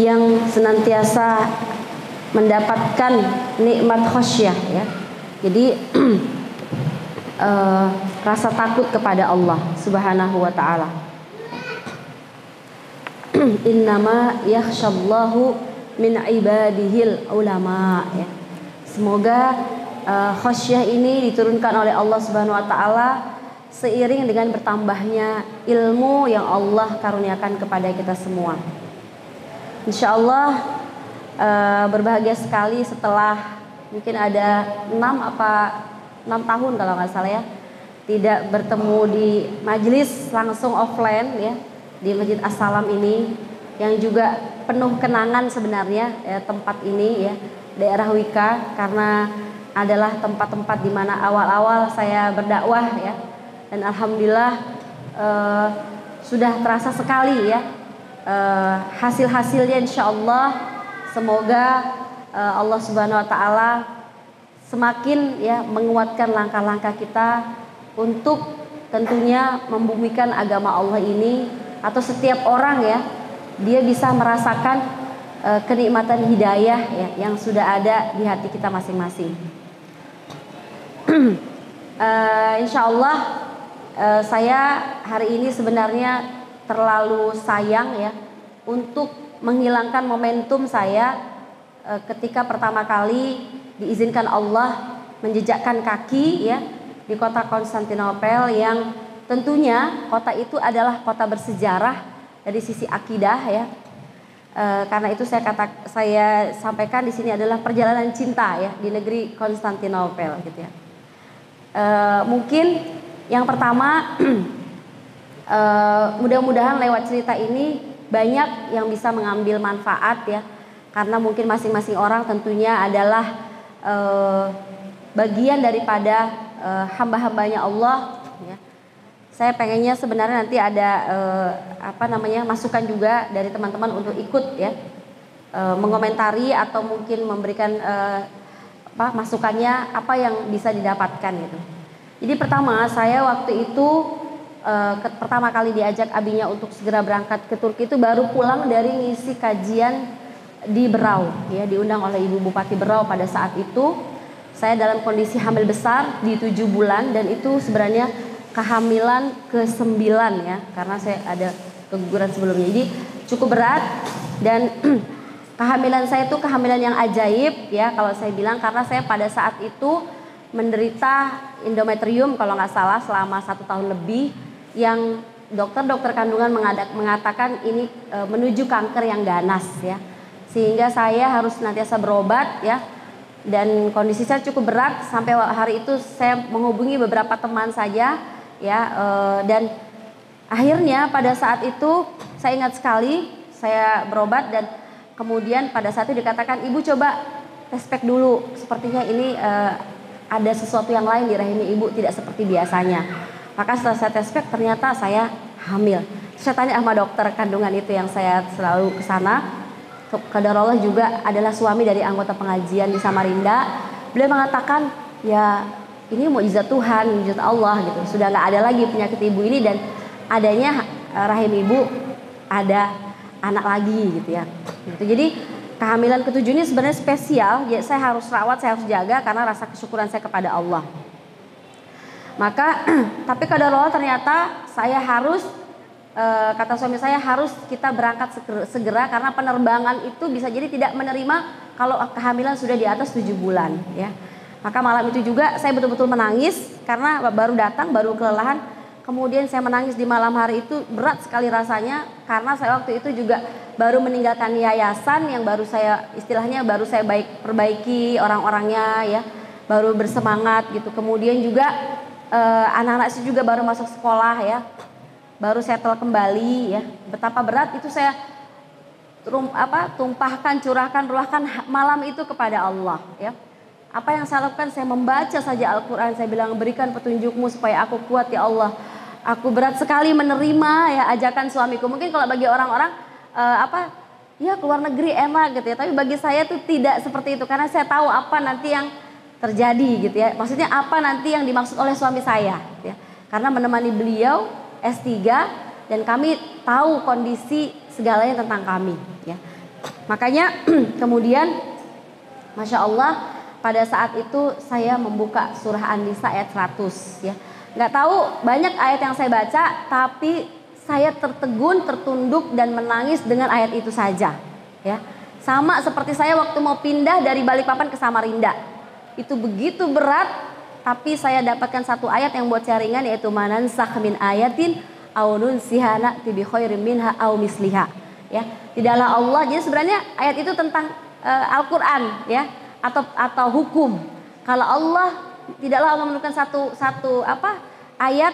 yang senantiasa mendapatkan nikmat khasyah ya. Jadi rasa takut kepada Allah Subhanahu wa taala. Innama yakhshallahu min ibadihil ulama ya. Semoga khasyah ini diturunkan oleh Allah Subhanahu wa taala seiring dengan bertambahnya ilmu yang Allah karuniakan kepada kita semua. Insyaallah berbahagia sekali setelah mungkin ada 6 tahun kalau nggak salah ya, tidak bertemu di majelis langsung offline ya, di Masjid As-Salam ini yang juga penuh kenangan sebenarnya ya, tempat ini ya, daerah Wika, karena adalah tempat-tempat di mana awal-awal saya berdakwah ya, dan alhamdulillah sudah terasa sekali ya hasil-hasilnya insyaallah. Semoga Allah Subhanahu wa taala semakin ya menguatkan langkah-langkah kita untuk tentunya membumikan agama Allah ini, atau setiap orang ya dia bisa merasakan kenikmatan hidayah ya yang sudah ada di hati kita masing-masing. Insyaallah saya hari ini sebenarnya terlalu sayang ya untuk menghilangkan momentum saya ketika pertama kali diizinkan Allah menjejakkan kaki ya di kota Konstantinopel, yang tentunya kota itu adalah kota bersejarah dari sisi akidah ya. Karena itu saya sampaikan di sini adalah perjalanan cinta ya di negeri Konstantinopel gitu ya. Mungkin yang pertama mudah-mudahan lewat cerita ini banyak yang bisa mengambil manfaat ya, karena mungkin masing-masing orang tentunya adalah bagian daripada hamba-hambanya Allah ya. Saya pengennya sebenarnya nanti ada masukan juga dari teman-teman untuk ikut ya, mengomentari atau mungkin memberikan masukannya apa yang bisa didapatkan gitu. Jadi pertama saya waktu itu pertama kali diajak abinya untuk segera berangkat ke Turki itu baru pulang dari ngisi kajian di Berau ya, diundang oleh Ibu Bupati Berau. Pada saat itu saya dalam kondisi hamil besar di 7 bulan, dan itu sebenarnya kehamilan ke-9 ya, karena saya ada keguguran sebelumnya, jadi cukup berat. Dan kehamilan saya itu kehamilan yang ajaib ya kalau saya bilang, karena saya pada saat itu menderita endometrium kalau nggak salah selama 1 tahun lebih, yang dokter kandungan mengatakan ini menuju kanker yang ganas ya, sehingga saya harus senantiasa berobat ya, dan kondisi saya cukup berat. Sampai hari itu saya menghubungi beberapa teman saja ya, dan akhirnya pada saat itu saya ingat sekali saya berobat, dan kemudian pada saat itu dikatakan, ibu coba tes pack dulu, sepertinya ini ada sesuatu yang lain di rahim ibu, tidak seperti biasanya. Maka setelah saya tes pack ternyata saya hamil. Saya tanya sama dokter kandungan itu yang saya selalu ke sana. Qadarullah juga adalah suami dari anggota pengajian di Samarinda. Beliau mengatakan, ya ini mukjizat Tuhan, mukjizat Allah gitu. Sudah nggak ada lagi penyakit ibu ini, dan adanya rahim ibu ada anak lagi gitu ya. Gitu. Jadi kehamilan ke-7 ini sebenarnya spesial. Ya, saya harus rawat, saya harus jaga karena rasa kesyukuran saya kepada Allah. Maka tapi qadarullah ternyata saya harus kata suami saya harus kita berangkat segera, karena penerbangan itu bisa jadi tidak menerima kalau kehamilan sudah di atas 7 bulan ya. Maka malam itu juga saya betul-betul menangis karena baru datang, baru kelelahan. Kemudian saya menangis di malam hari itu, berat sekali rasanya, karena saya waktu itu juga baru meninggalkan yayasan yang baru saya perbaiki orang-orangnya ya, baru bersemangat gitu. Kemudian juga anak-anak itu juga baru masuk sekolah ya, baru settle kembali ya. Betapa berat itu saya curahkan malam itu kepada Allah ya. Apa yang saya lakukan, saya membaca saja Al-Quran. Saya bilang, berikan petunjukmu supaya aku kuat ya Allah. Aku berat sekali menerima ya ajakan suamiku. Mungkin kalau bagi orang-orang ya keluar negeri enak gitu ya, tapi bagi saya tuh tidak seperti itu, karena saya tahu apa nanti yang terjadi gitu ya. Maksudnya apa nanti yang dimaksud oleh suami saya gitu ya. Karena menemani beliau S3 dan kami tahu kondisi segalanya tentang kami ya. Makanya kemudian Masya Allah pada saat itu saya membuka surah An-Nisa ayat 100 ya. Nggak tahu banyak ayat yang saya baca, tapi saya tertegun, tertunduk dan menangis dengan ayat itu saja ya. Sama seperti saya waktu mau pindah dari Balikpapan ke Samarinda. Itu begitu berat, tapi saya dapatkan satu ayat yang buat saya ringan, yaitu manansakh min ayatin aw nunsiha na'ti bi khairin minha aw misliha ya. Tidaklah Allah, jadi sebenarnya ayat itu tentang Al-Qur'an ya, atau hukum. Kalau Allah tidaklah Allah menurunkan satu ayat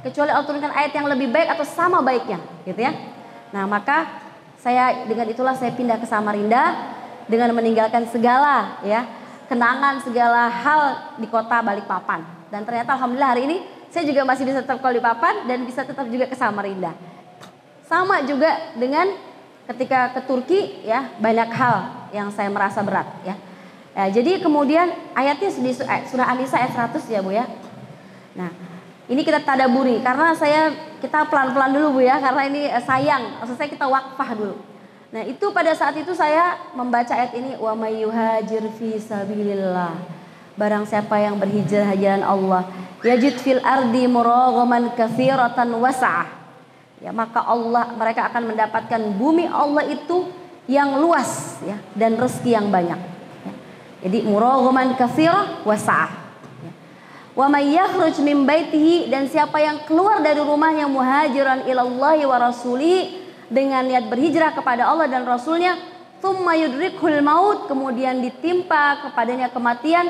kecuali Allah turunkan ayat yang lebih baik atau sama baiknya gitu ya. Nah, maka saya dengan itulah saya pindah ke Samarinda dengan meninggalkan segala ya kenangan, segala hal di kota Balikpapan. Dan ternyata alhamdulillah hari ini saya juga masih bisa tetap ke Balikpapan dan bisa tetap juga ke Samarinda. Sama juga dengan ketika ke Turki ya, banyak hal yang saya merasa berat ya. Jadi kemudian ayatnya di surah An-Nisa ayat 100 ya Bu ya. Nah, ini kita tadaburi karena kita pelan-pelan dulu Bu ya, karena ini sayang, maksud saya kita wakfah dulu. Nah, itu pada saat itu saya membaca ayat ini, wa may yuhajir fi sabilillah. Barang siapa yang berhijrah jalan Allah, yajid fil ardi muraghaman katsiratan wasa'ah. Ya, maka mereka akan mendapatkan bumi Allah itu yang luas ya, dan rezeki yang banyak. Ya. Jadi muraghaman katsirah wasa'ah. Wa may yakhruj min baitihi, dan siapa yang keluar dari rumahnya muhajiran ilallahi wa rasuli, dengan niat berhijrah kepada Allah dan Rasulnya, tsumma yudrikhul maut, kemudian ditimpa kepadanya kematian,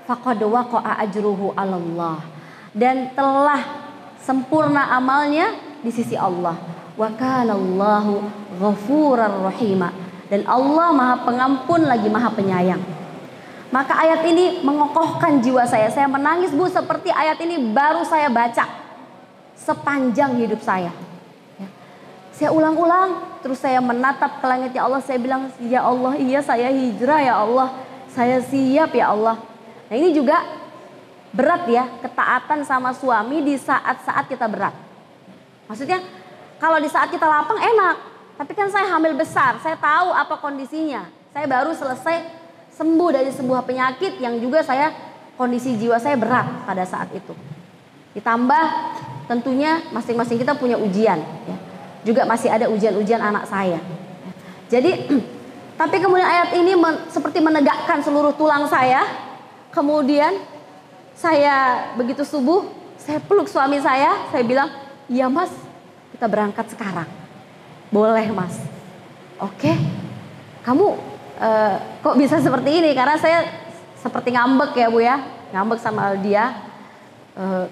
faqad waqa'a ajruhu 'alallah, dan telah sempurna amalnya di sisi Allah. Wa kanallahu ghafurar rahima, dan Allah Maha Pengampun lagi Maha Penyayang. Maka ayat ini mengokohkan jiwa saya. Saya menangis Bu, seperti ayat ini baru saya baca sepanjang hidup saya. Ya. Saya ulang-ulang, terus saya menatap ke langit ya Allah. Saya bilang, ya Allah, iya saya hijrah ya Allah. Saya siap ya Allah. Nah, ini juga berat ya, ketaatan sama suami di saat-saat kita berat. Maksudnya kalau di saat kita lapang enak, tapi kan saya hamil besar, saya tahu apa kondisinya. Saya baru selesai sembuh dari sebuah penyakit yang juga kondisi jiwa saya berat pada saat itu. Ditambah tentunya masing-masing kita punya ujian ya. Juga masih ada ujian-ujian anak saya. Jadi tapi kemudian ayat ini seperti menegakkan seluruh tulang saya. Kemudian saya begitu subuh, saya peluk suami saya bilang, "Iya Mas, kita berangkat sekarang." "Boleh Mas." "Oke. Kamu kok bisa seperti ini?" Karena saya seperti ngambek ya Bu ya, ngambek sama dia.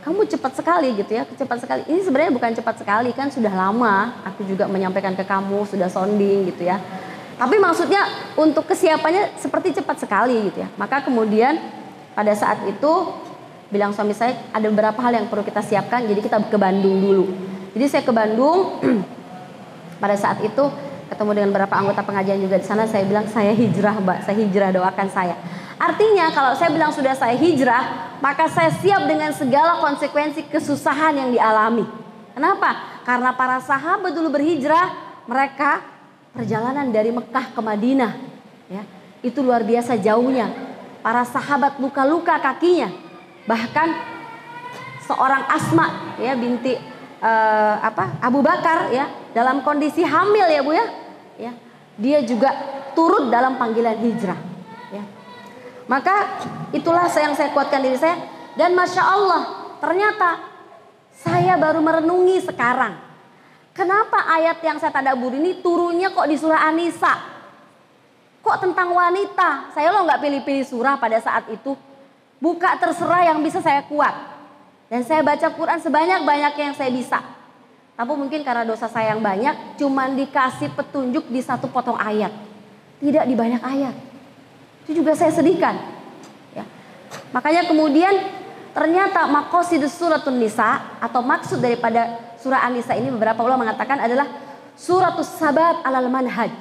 "Kamu cepat sekali gitu ya, cepat sekali." Ini sebenarnya bukan cepat sekali, kan sudah lama aku juga menyampaikan ke kamu, sudah sounding gitu ya. Tapi maksudnya untuk kesiapannya seperti cepat sekali gitu ya. Maka kemudian pada saat itu bilang suami saya, ada beberapa hal yang perlu kita siapkan, jadi kita ke Bandung dulu. Jadi saya ke Bandung. Pada saat itu ketemu dengan beberapa anggota pengajian juga di sana. Saya bilang, saya hijrah Mbak, saya hijrah, doakan saya. Artinya kalau saya bilang sudah saya hijrah, maka saya siap dengan segala konsekuensi kesusahan yang dialami. Kenapa? Karena para sahabat dulu berhijrah, mereka perjalanan dari Mekah ke Madinah ya, itu luar biasa jauhnya. Para sahabat luka-luka kakinya. Bahkan seorang Asma ya binti Abu Bakar ya, dalam kondisi hamil ya Bu ya, dia juga turut dalam panggilan hijrah ya. Maka itulah yang saya kuatkan diri saya. Dan Masya Allah, ternyata saya baru merenungi sekarang, kenapa ayat yang saya tadabbur ini turunnya kok di surah An-Nisa, kok tentang wanita. Saya nggak pilih-pilih surah pada saat itu, buka terserah yang bisa saya kuat. Dan saya baca Quran sebanyak-banyaknya yang saya bisa. Tapi mungkin karena dosa saya yang banyak, cuman dikasih petunjuk di satu potong ayat, tidak di banyak ayat. Itu juga saya sedihkan. Ya. Makanya kemudian ternyata maqasidus suratun Nisa, atau maksud daripada surah An-Nisa ini, beberapa ulama mengatakan adalah suratus sabat alal manhaj.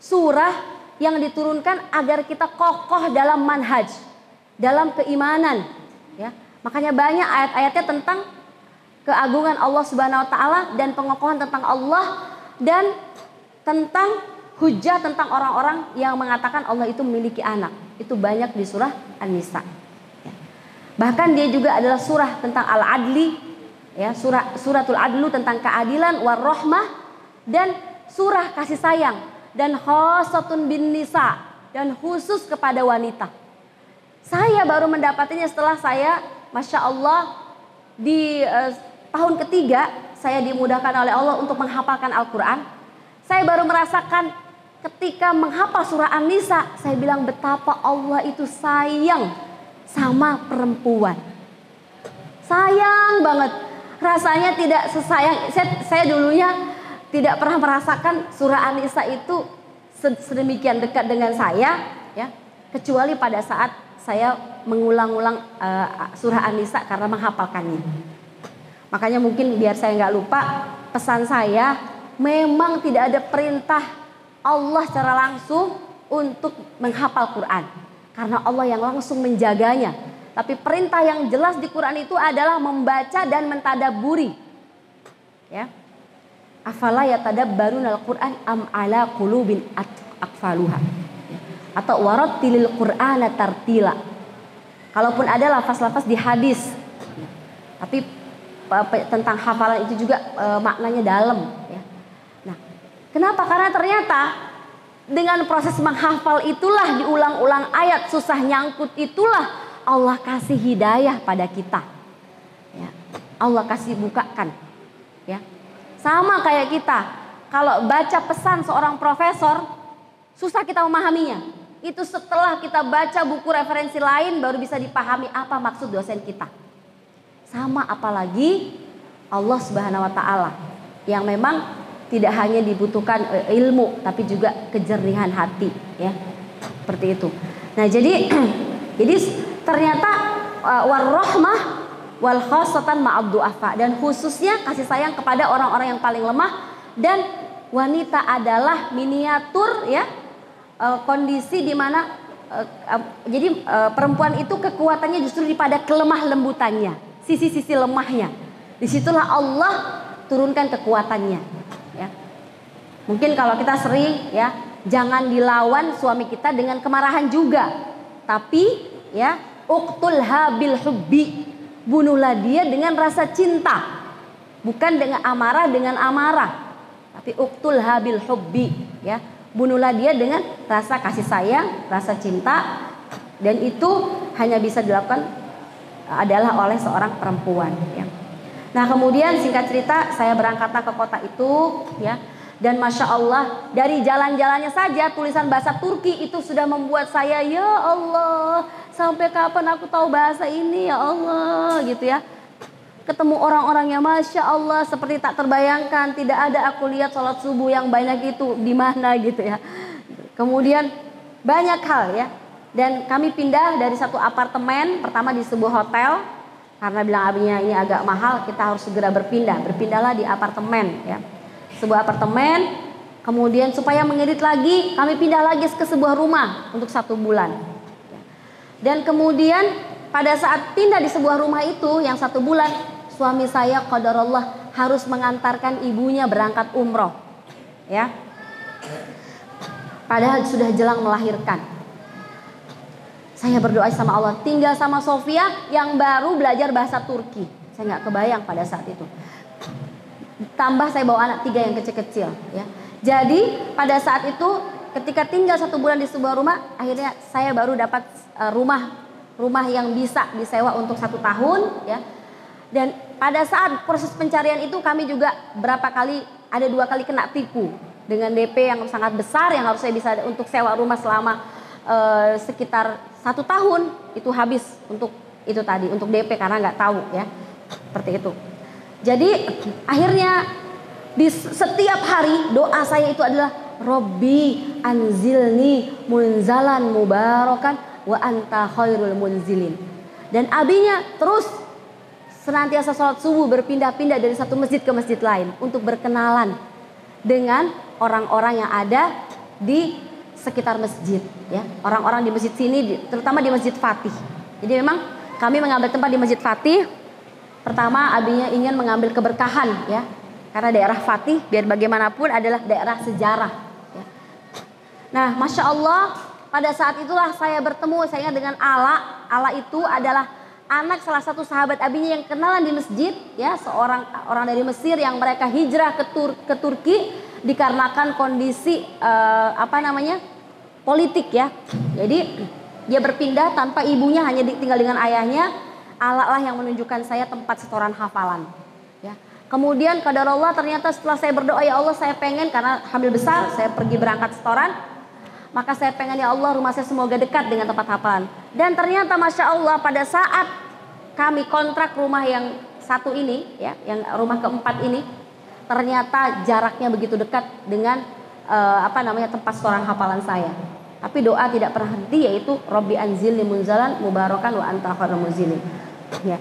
Surah yang diturunkan agar kita kokoh dalam manhaj, dalam keimanan. Ya. Makanya banyak ayat-ayatnya tentang keagungan Allah Subhanahu Wa Taala dan pengokohan tentang Allah dan tentang hujah tentang orang-orang yang mengatakan Allah itu memiliki anak. Itu banyak di surah An-Nisa. Ya. Bahkan dia juga adalah surah tentang Al-Adli, ya, suratul Adlu tentang keadilan, war-rahmah, dan surah kasih sayang, dan khosatun bin nisa, dan khusus kepada wanita. Saya baru mendapatinya setelah saya, Masya Allah, di tahun ketiga saya dimudahkan oleh Allah untuk menghafalkan Al-Quran. Saya baru merasakan ketika menghafal surah An-Nisa, saya bilang betapa Allah itu sayang sama perempuan. Sayang banget. Rasanya tidak sesayang, saya dulunya tidak pernah merasakan surah An-Nisa itu sedemikian dekat dengan saya, ya, kecuali pada saat saya mengulang-ulang surah An-Nisa karena menghafalkannya. Makanya mungkin biar saya nggak lupa, pesan saya memang tidak ada perintah Allah secara langsung untuk menghafal Quran, karena Allah yang langsung menjaganya. Tapi perintah yang jelas di Quran itu adalah membaca dan mentadabburi. Ya. Afala yatadabbarunal Quran am ala qulubin aqfaluha. Atau warattilil Qur'ana tartila. Kalaupun ada lafaz-lafaz di hadis, tapi tentang hafalan itu juga maknanya dalam, ya. Nah, kenapa? Karena ternyata dengan proses menghafal itulah, diulang-ulang ayat susah nyangkut itulah Allah kasih hidayah pada kita, ya. Allah kasih bukakan, ya. Sama kayak kita, kalau baca pesan seorang profesor susah kita memahaminya. Itu setelah kita baca buku referensi lain baru bisa dipahami apa maksud dosen kita. Sama apalagi Allah Subhanahu wa taala yang memang tidak hanya dibutuhkan ilmu tapi juga kejernihan hati, ya. Seperti itu. Nah, jadi ternyata warahmah wal khasatan ma'ad du'afa, dan khususnya kasih sayang kepada orang-orang yang paling lemah, dan wanita adalah miniatur, ya, kondisi di mana jadi perempuan itu kekuatannya justru pada kelemah lembutannya, sisi-sisi lemahnya. Disitulah Allah turunkan kekuatannya, ya. Mungkin kalau kita sering, ya, jangan dilawan suami kita dengan kemarahan juga, tapi, ya, uqtulha bil hubbi, bunuhlah dia dengan rasa cinta, bukan dengan amarah, tapi uqtulha bil hubbi, ya. Bunuhlah dia dengan rasa kasih sayang, rasa cinta, dan itu hanya bisa dilakukan adalah oleh seorang perempuan, ya. Nah, kemudian singkat cerita saya berangkatlah ke kota itu, ya, dan Masya Allah dari jalan-jalannya saja tulisan bahasa Turki itu sudah membuat saya, ya Allah, sampai kapan aku tahu bahasa ini, ya Allah, gitu, ya. Ketemu orang-orang yang Masya Allah seperti tak terbayangkan, tidak ada aku lihat sholat subuh yang banyak itu di mana, gitu, ya. Kemudian banyak hal, ya. Dan kami pindah dari satu apartemen, pertama di sebuah hotel, karena bilang abinya ini agak mahal, kita harus segera berpindahlah di apartemen, ya. Sebuah apartemen, kemudian supaya mengirit lagi, kami pindah lagi ke sebuah rumah untuk 1 bulan. Dan kemudian pada saat pindah di sebuah rumah itu yang 1 bulan, suami saya qadarullah harus mengantarkan ibunya berangkat umroh, ya. Padahal sudah jelang melahirkan. Saya berdoa sama Allah, tinggal sama Sofia yang baru belajar bahasa Turki. Saya nggak kebayang pada saat itu. Tambah saya bawa anak 3 yang kecil-kecil, ya. Jadi pada saat itu ketika tinggal 1 bulan di sebuah rumah, akhirnya saya baru dapat rumah yang bisa disewa untuk 1 tahun, ya. Dan pada saat proses pencarian itu kami juga ada 2 kali kena tipu dengan DP yang sangat besar yang harus saya bisa untuk sewa rumah selama sekitar 1 tahun, itu habis untuk itu tadi, untuk DP karena nggak tahu, ya, seperti itu. Jadi akhirnya di setiap hari doa saya itu adalah Robbi anzilni munzalan mubarakan wa anta khairul munzilin. Dan abinya terus senantiasa sholat subuh berpindah-pindah dari satu masjid ke masjid lain untuk berkenalan dengan orang-orang yang ada di sekitar masjid, ya. Orang-orang di masjid sini, terutama di Masjid Fatih. Jadi memang kami mengambil tempat di Masjid Fatih. Pertama abinya ingin mengambil keberkahan, ya, karena daerah Fatih biar bagaimanapun adalah daerah sejarah, ya. Nah, Masya Allah, pada saat itulah saya bertemu, saya ingat dengan Ala. Ala itu adalah anak salah satu sahabat abinya yang kenalan di masjid, ya, seorang orang dari Mesir yang mereka hijrah ke Turki dikarenakan kondisi politik, ya. Jadi dia berpindah tanpa ibunya, hanya tinggal dengan ayahnya. Ala lah yang menunjukkan saya tempat setoran hafalan, ya. Kemudian qadarullah, ternyata setelah saya berdoa, ya Allah saya pengen, karena hamil besar, saya pergi berangkat setoran. Maka saya pengen, ya Allah rumah saya semoga dekat dengan tempat hafalan. Dan ternyata Masya Allah pada saat kami kontrak rumah yang satu ini, ya, yang rumah keempat ini, ternyata jaraknya begitu dekat dengan tempat setoran hafalan saya. Tapi doa tidak pernah henti, yaitu Robbi anzilni munzalan mubarakan wa anta khairul munzilin. Ya.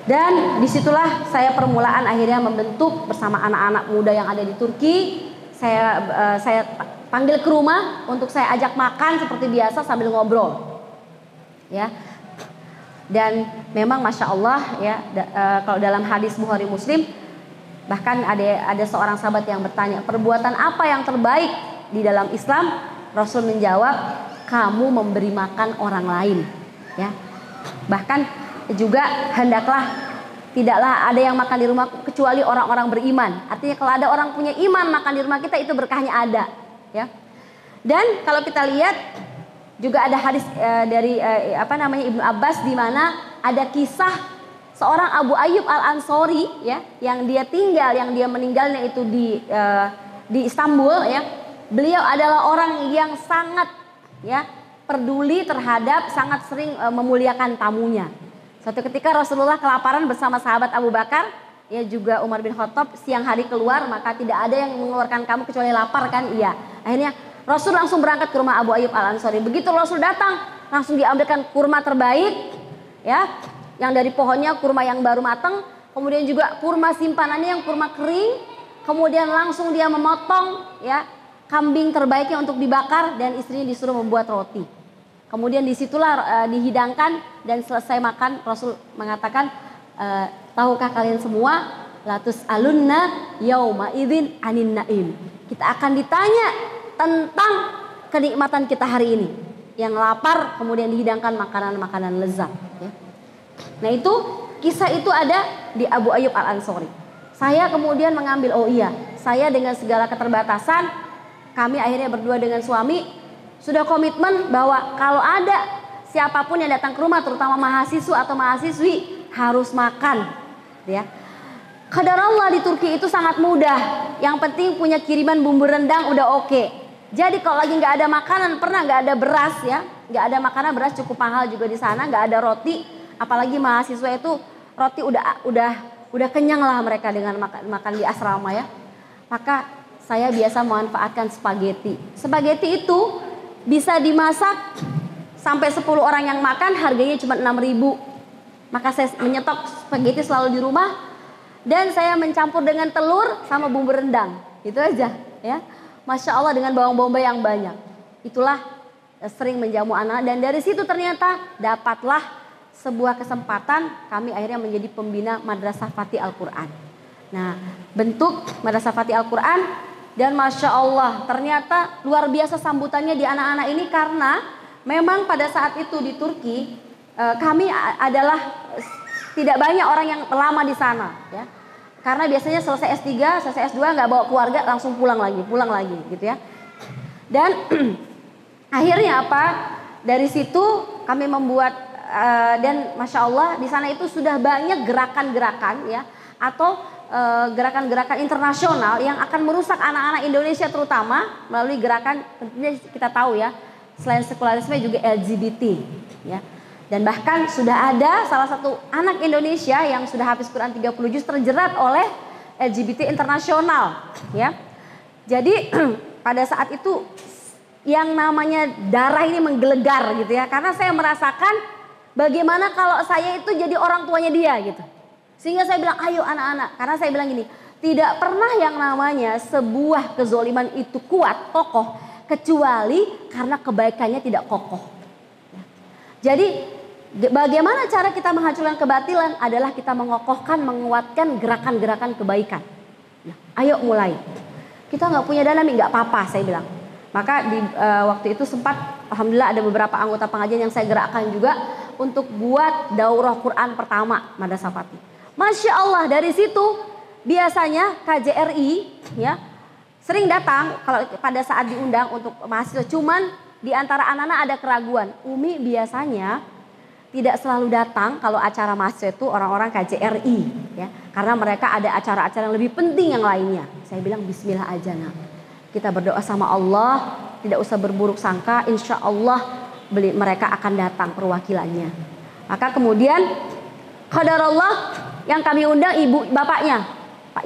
Dan disitulah saya permulaan akhirnya membentuk bersama anak-anak muda yang ada di Turki. Saya panggil ke rumah untuk saya ajak makan seperti biasa sambil ngobrol, ya. Dan memang Masya Allah, ya, kalau dalam hadis Bukhari Muslim, bahkan ada seorang sahabat yang bertanya, perbuatan apa yang terbaik di dalam Islam? Rasul menjawab, kamu memberi makan orang lain, ya. Bahkan juga hendaklah tidaklah ada yang makan di rumah kecuali orang-orang beriman. Artinya kalau ada orang punya iman makan di rumah kita, itu berkahnya ada, ya. Dan kalau kita lihat juga ada hadis dari Ibnu Abbas, di mana ada kisah seorang Abu Ayyub Al-Ansori, ya, yang dia meninggalnya itu di Istanbul, ya. Beliau adalah orang yang sangat, ya, peduli terhadap, sangat sering memuliakan tamunya. Suatu ketika Rasulullah kelaparan bersama sahabat Abu Bakar, ya, juga Umar bin Khattab, siang hari keluar, maka tidak ada yang mengeluarkan kamu kecuali lapar, kan? Iya. Akhirnya Rasul langsung berangkat ke rumah Abu Ayyub Al-Ansori. Begitu Rasul datang, langsung diambilkan kurma terbaik, ya, yang dari pohonnya, kurma yang baru matang. Kemudian juga kurma simpanannya yang kurma kering. Kemudian langsung dia memotong, ya, kambing terbaiknya untuk dibakar, dan istrinya disuruh membuat roti. Kemudian disitulah dihidangkan dan selesai makan. Rasul mengatakan, tahukah kalian semua, latus alunna yauma idzin anin naim. Kita akan ditanya tentang kenikmatan kita hari ini. Yang lapar kemudian dihidangkan makanan-makanan lezat, ya. Nah, itu kisah itu ada di Abu Ayyub Al-Ansori. Saya kemudian mengambil, oh iya, saya dengan segala keterbatasan, kami akhirnya berdua dengan suami sudah komitmen bahwa kalau ada siapapun yang datang ke rumah, terutama mahasiswa atau mahasiswi, harus makan, ya. Qadarullah di Turki itu sangat mudah. Yang penting punya kiriman bumbu rendang udah oke. Jadi kalau lagi nggak ada makanan, nggak ada beras, ya, nggak ada makanan, beras cukup mahal juga di sana, nggak ada roti, apalagi mahasiswa itu roti udah kenyang lah mereka dengan makan di asrama, ya. Maka saya biasa memanfaatkan spaghetti. Spaghetti itu bisa dimasak sampai 10 orang yang makan, harganya cuma 6.000. Maka saya menyetok spaghetti selalu di rumah, dan saya mencampur dengan telur sama bumbu rendang. Itu aja, ya. Masya Allah, dengan bawang bombay yang banyak. Itulah sering menjamu anak, dan dari situ ternyata dapatlah sebuah kesempatan, kami akhirnya menjadi pembina Madrasah Fatih Al-Quran. Nah, bentuk Madrasah Fatih Al-Quran. Dan Masya Allah, ternyata luar biasa sambutannya di anak-anak ini, karena memang pada saat itu di Turki kami adalah tidak banyak orang yang lama di sana, ya. Karena biasanya selesai S3, selesai S2 nggak bawa keluarga, langsung pulang lagi gitu, ya. Dan akhirnya apa? Dari situ kami membuat dan Masya Allah di sana itu sudah banyak gerakan-gerakan, ya, atau gerakan-gerakan internasional yang akan merusak anak-anak Indonesia, terutama melalui gerakan, tentunya kita tahu, ya, selain sekularisme juga LGBT, ya. Dan bahkan sudah ada salah satu anak Indonesia yang sudah habis Quran 30 juz terjerat oleh LGBT internasional, ya. Jadi pada saat itu yang namanya darah ini menggelegar gitu, ya, karena saya merasakan bagaimana kalau saya itu jadi orang tuanya dia gitu. Sehingga saya bilang, ayo anak-anak, karena saya bilang gini, tidak pernah yang namanya sebuah kezoliman itu kuat, kokoh, kecuali karena kebaikannya tidak kokoh. Jadi bagaimana cara kita menghancurkan kebatilan adalah kita mengokohkan, menguatkan gerakan-gerakan kebaikan. Nah, ayo mulai. Kita nggak punya dana, nggak apa-apa, saya bilang. Maka di waktu itu sempat alhamdulillah ada beberapa anggota pengajian yang saya gerakkan juga untuk buat daurah Quran pertama Madrasah Fatih. Masya Allah, dari situ biasanya KJRI ya sering datang kalau pada saat diundang untuk mahasiswa, cuman di antara anak-anak ada keraguan. Umi biasanya tidak selalu datang kalau acara mahasiswa itu orang-orang KJRI ya, karena mereka ada acara-acara yang lebih penting yang lainnya. Saya bilang bismillah aja nak, kita berdoa sama Allah, tidak usah berburuk sangka, insya Allah mereka akan datang perwakilannya. Maka kemudian qadarullah yang kami undang ibu bapaknya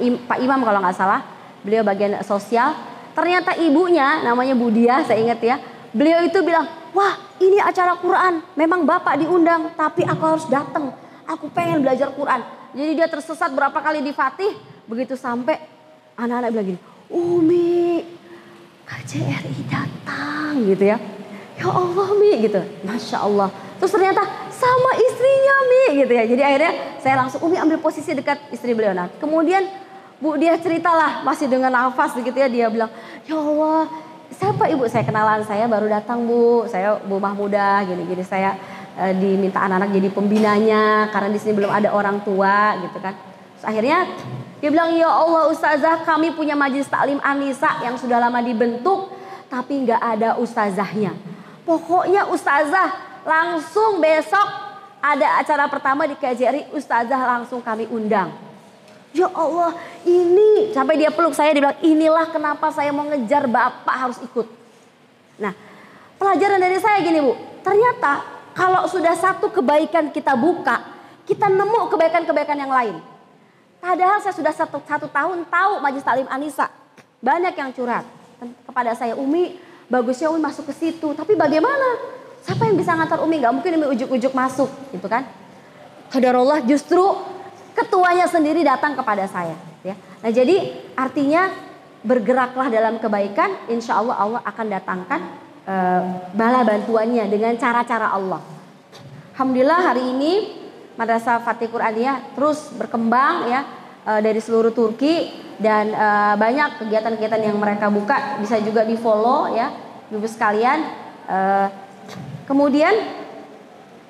Pak Imam kalau nggak salah, beliau bagian sosial. Ternyata ibunya namanya Budia, saya ingat ya. Beliau itu bilang, wah ini acara Quran, memang bapak diundang, tapi aku harus datang. Aku pengen belajar Quran. Jadi dia tersesat berapa kali di Fatih, begitu sampai anak-anak bilang gini, Umi, KJRI datang gitu ya. Ya Allah Mi gitu, Masya Allah. Terus ternyata sama istrinya Mi gitu ya. Jadi akhirnya saya langsung Umi ambil posisi dekat istri beliau. Nah kemudian Bu dia ceritalah masih dengan nafas gitu ya. Dia bilang, ya Allah siapa ibu? Saya kenalan, saya baru datang Bu. Saya Bu Mahmudah gini-gini. Saya diminta anak-anak jadi pembinanya karena di sini belum ada orang tua gitu kan. Terus akhirnya dia bilang, ya Allah ustazah kami punya majelis taklim Anisa yang sudah lama dibentuk tapi nggak ada ustazahnya. Pokoknya ustazah langsung besok ada acara pertama di KJRI, ustazah langsung kami undang. Ya Allah ini, sampai dia peluk saya, dia bilang inilah kenapa saya mau ngejar bapak harus ikut. Nah pelajaran dari saya gini Bu, ternyata kalau sudah satu kebaikan kita buka, kita nemu kebaikan-kebaikan yang lain. Padahal saya sudah satu tahun tahu majelis taklim Anisa, banyak yang curhat kepada saya, Umi bagusnya Umi masuk ke situ, tapi bagaimana? Siapa yang bisa ngantar Umi? Gak mungkin Umi ujuk-ujuk masuk gitu kan. Qadarullah justru ketuanya sendiri datang kepada saya ya. Nah jadi artinya bergeraklah dalam kebaikan, insya Allah Allah akan datangkan bala bantuannya dengan cara-cara Allah. Alhamdulillah hari ini Madrasah Fatih Quraniyah terus berkembang ya dari seluruh Turki dan banyak kegiatan-kegiatan yang mereka buka, bisa juga di follow ya ibu sekalian. Kemudian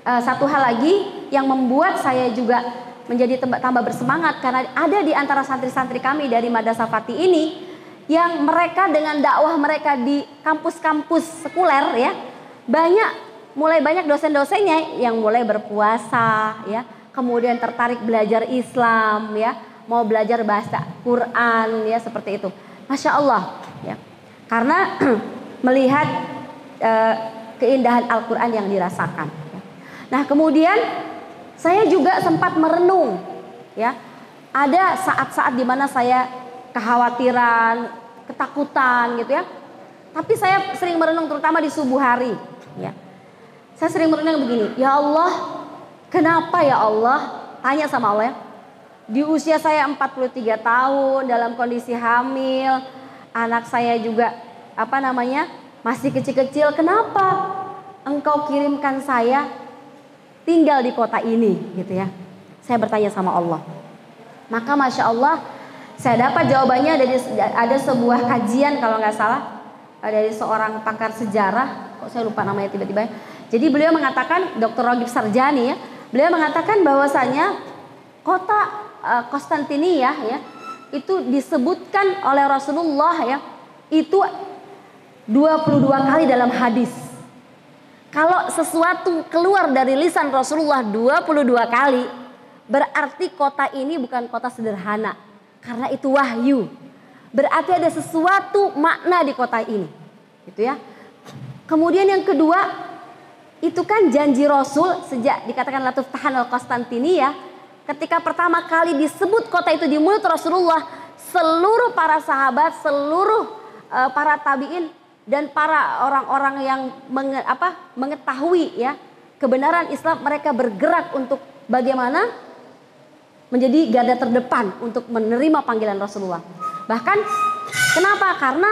satu hal lagi yang membuat saya juga menjadi tambah bersemangat karena ada di antara santri-santri kami dari Madrasah Fatih ini yang mereka dengan dakwah mereka di kampus-kampus sekuler ya, mulai banyak dosen-dosennya yang mulai berpuasa ya, kemudian tertarik belajar Islam ya, mau belajar bahasa Quran ya, seperti itu. Masya Allah ya, karena melihat keindahan Al-Quran yang dirasakan ya. Nah kemudian saya juga sempat merenung ya, ada saat-saat dimana saya kekhawatiran, ketakutan gitu ya, tapi saya sering merenung terutama di subuh hari ya. Saya sering merenung begini, ya Allah kenapa ya Allah, tanya sama Allah ya, di usia saya 43 tahun dalam kondisi hamil, anak saya juga masih kecil-kecil, kenapa Engkau kirimkan saya tinggal di kota ini gitu ya. Saya bertanya sama Allah. Maka Masya Allah saya dapat jawabannya dari ada sebuah kajian kalau nggak salah dari seorang pakar sejarah, kok saya lupa namanya tiba-tiba. Jadi beliau mengatakan, Dr. Ragib Sarjani ya, beliau mengatakan bahwasanya kota Konstantinia ya itu disebutkan oleh Rasulullah ya itu 22 kali dalam hadis. Kalau sesuatu keluar dari lisan Rasulullah 22 kali, berarti kota ini bukan kota sederhana. Karena itu wahyu. Berarti ada sesuatu makna di kota ini. Gitu ya. Kemudian yang kedua, itu kan janji Rasul sejak dikatakan la tuftahan al-Konstantinia. Ketika pertama kali disebut kota itu di mulut Rasulullah, seluruh para sahabat, seluruh para tabi'in dan para orang-orang yang mengetahui ya kebenaran Islam, mereka bergerak untuk bagaimana menjadi garda terdepan untuk menerima panggilan Rasulullah. Bahkan kenapa? Karena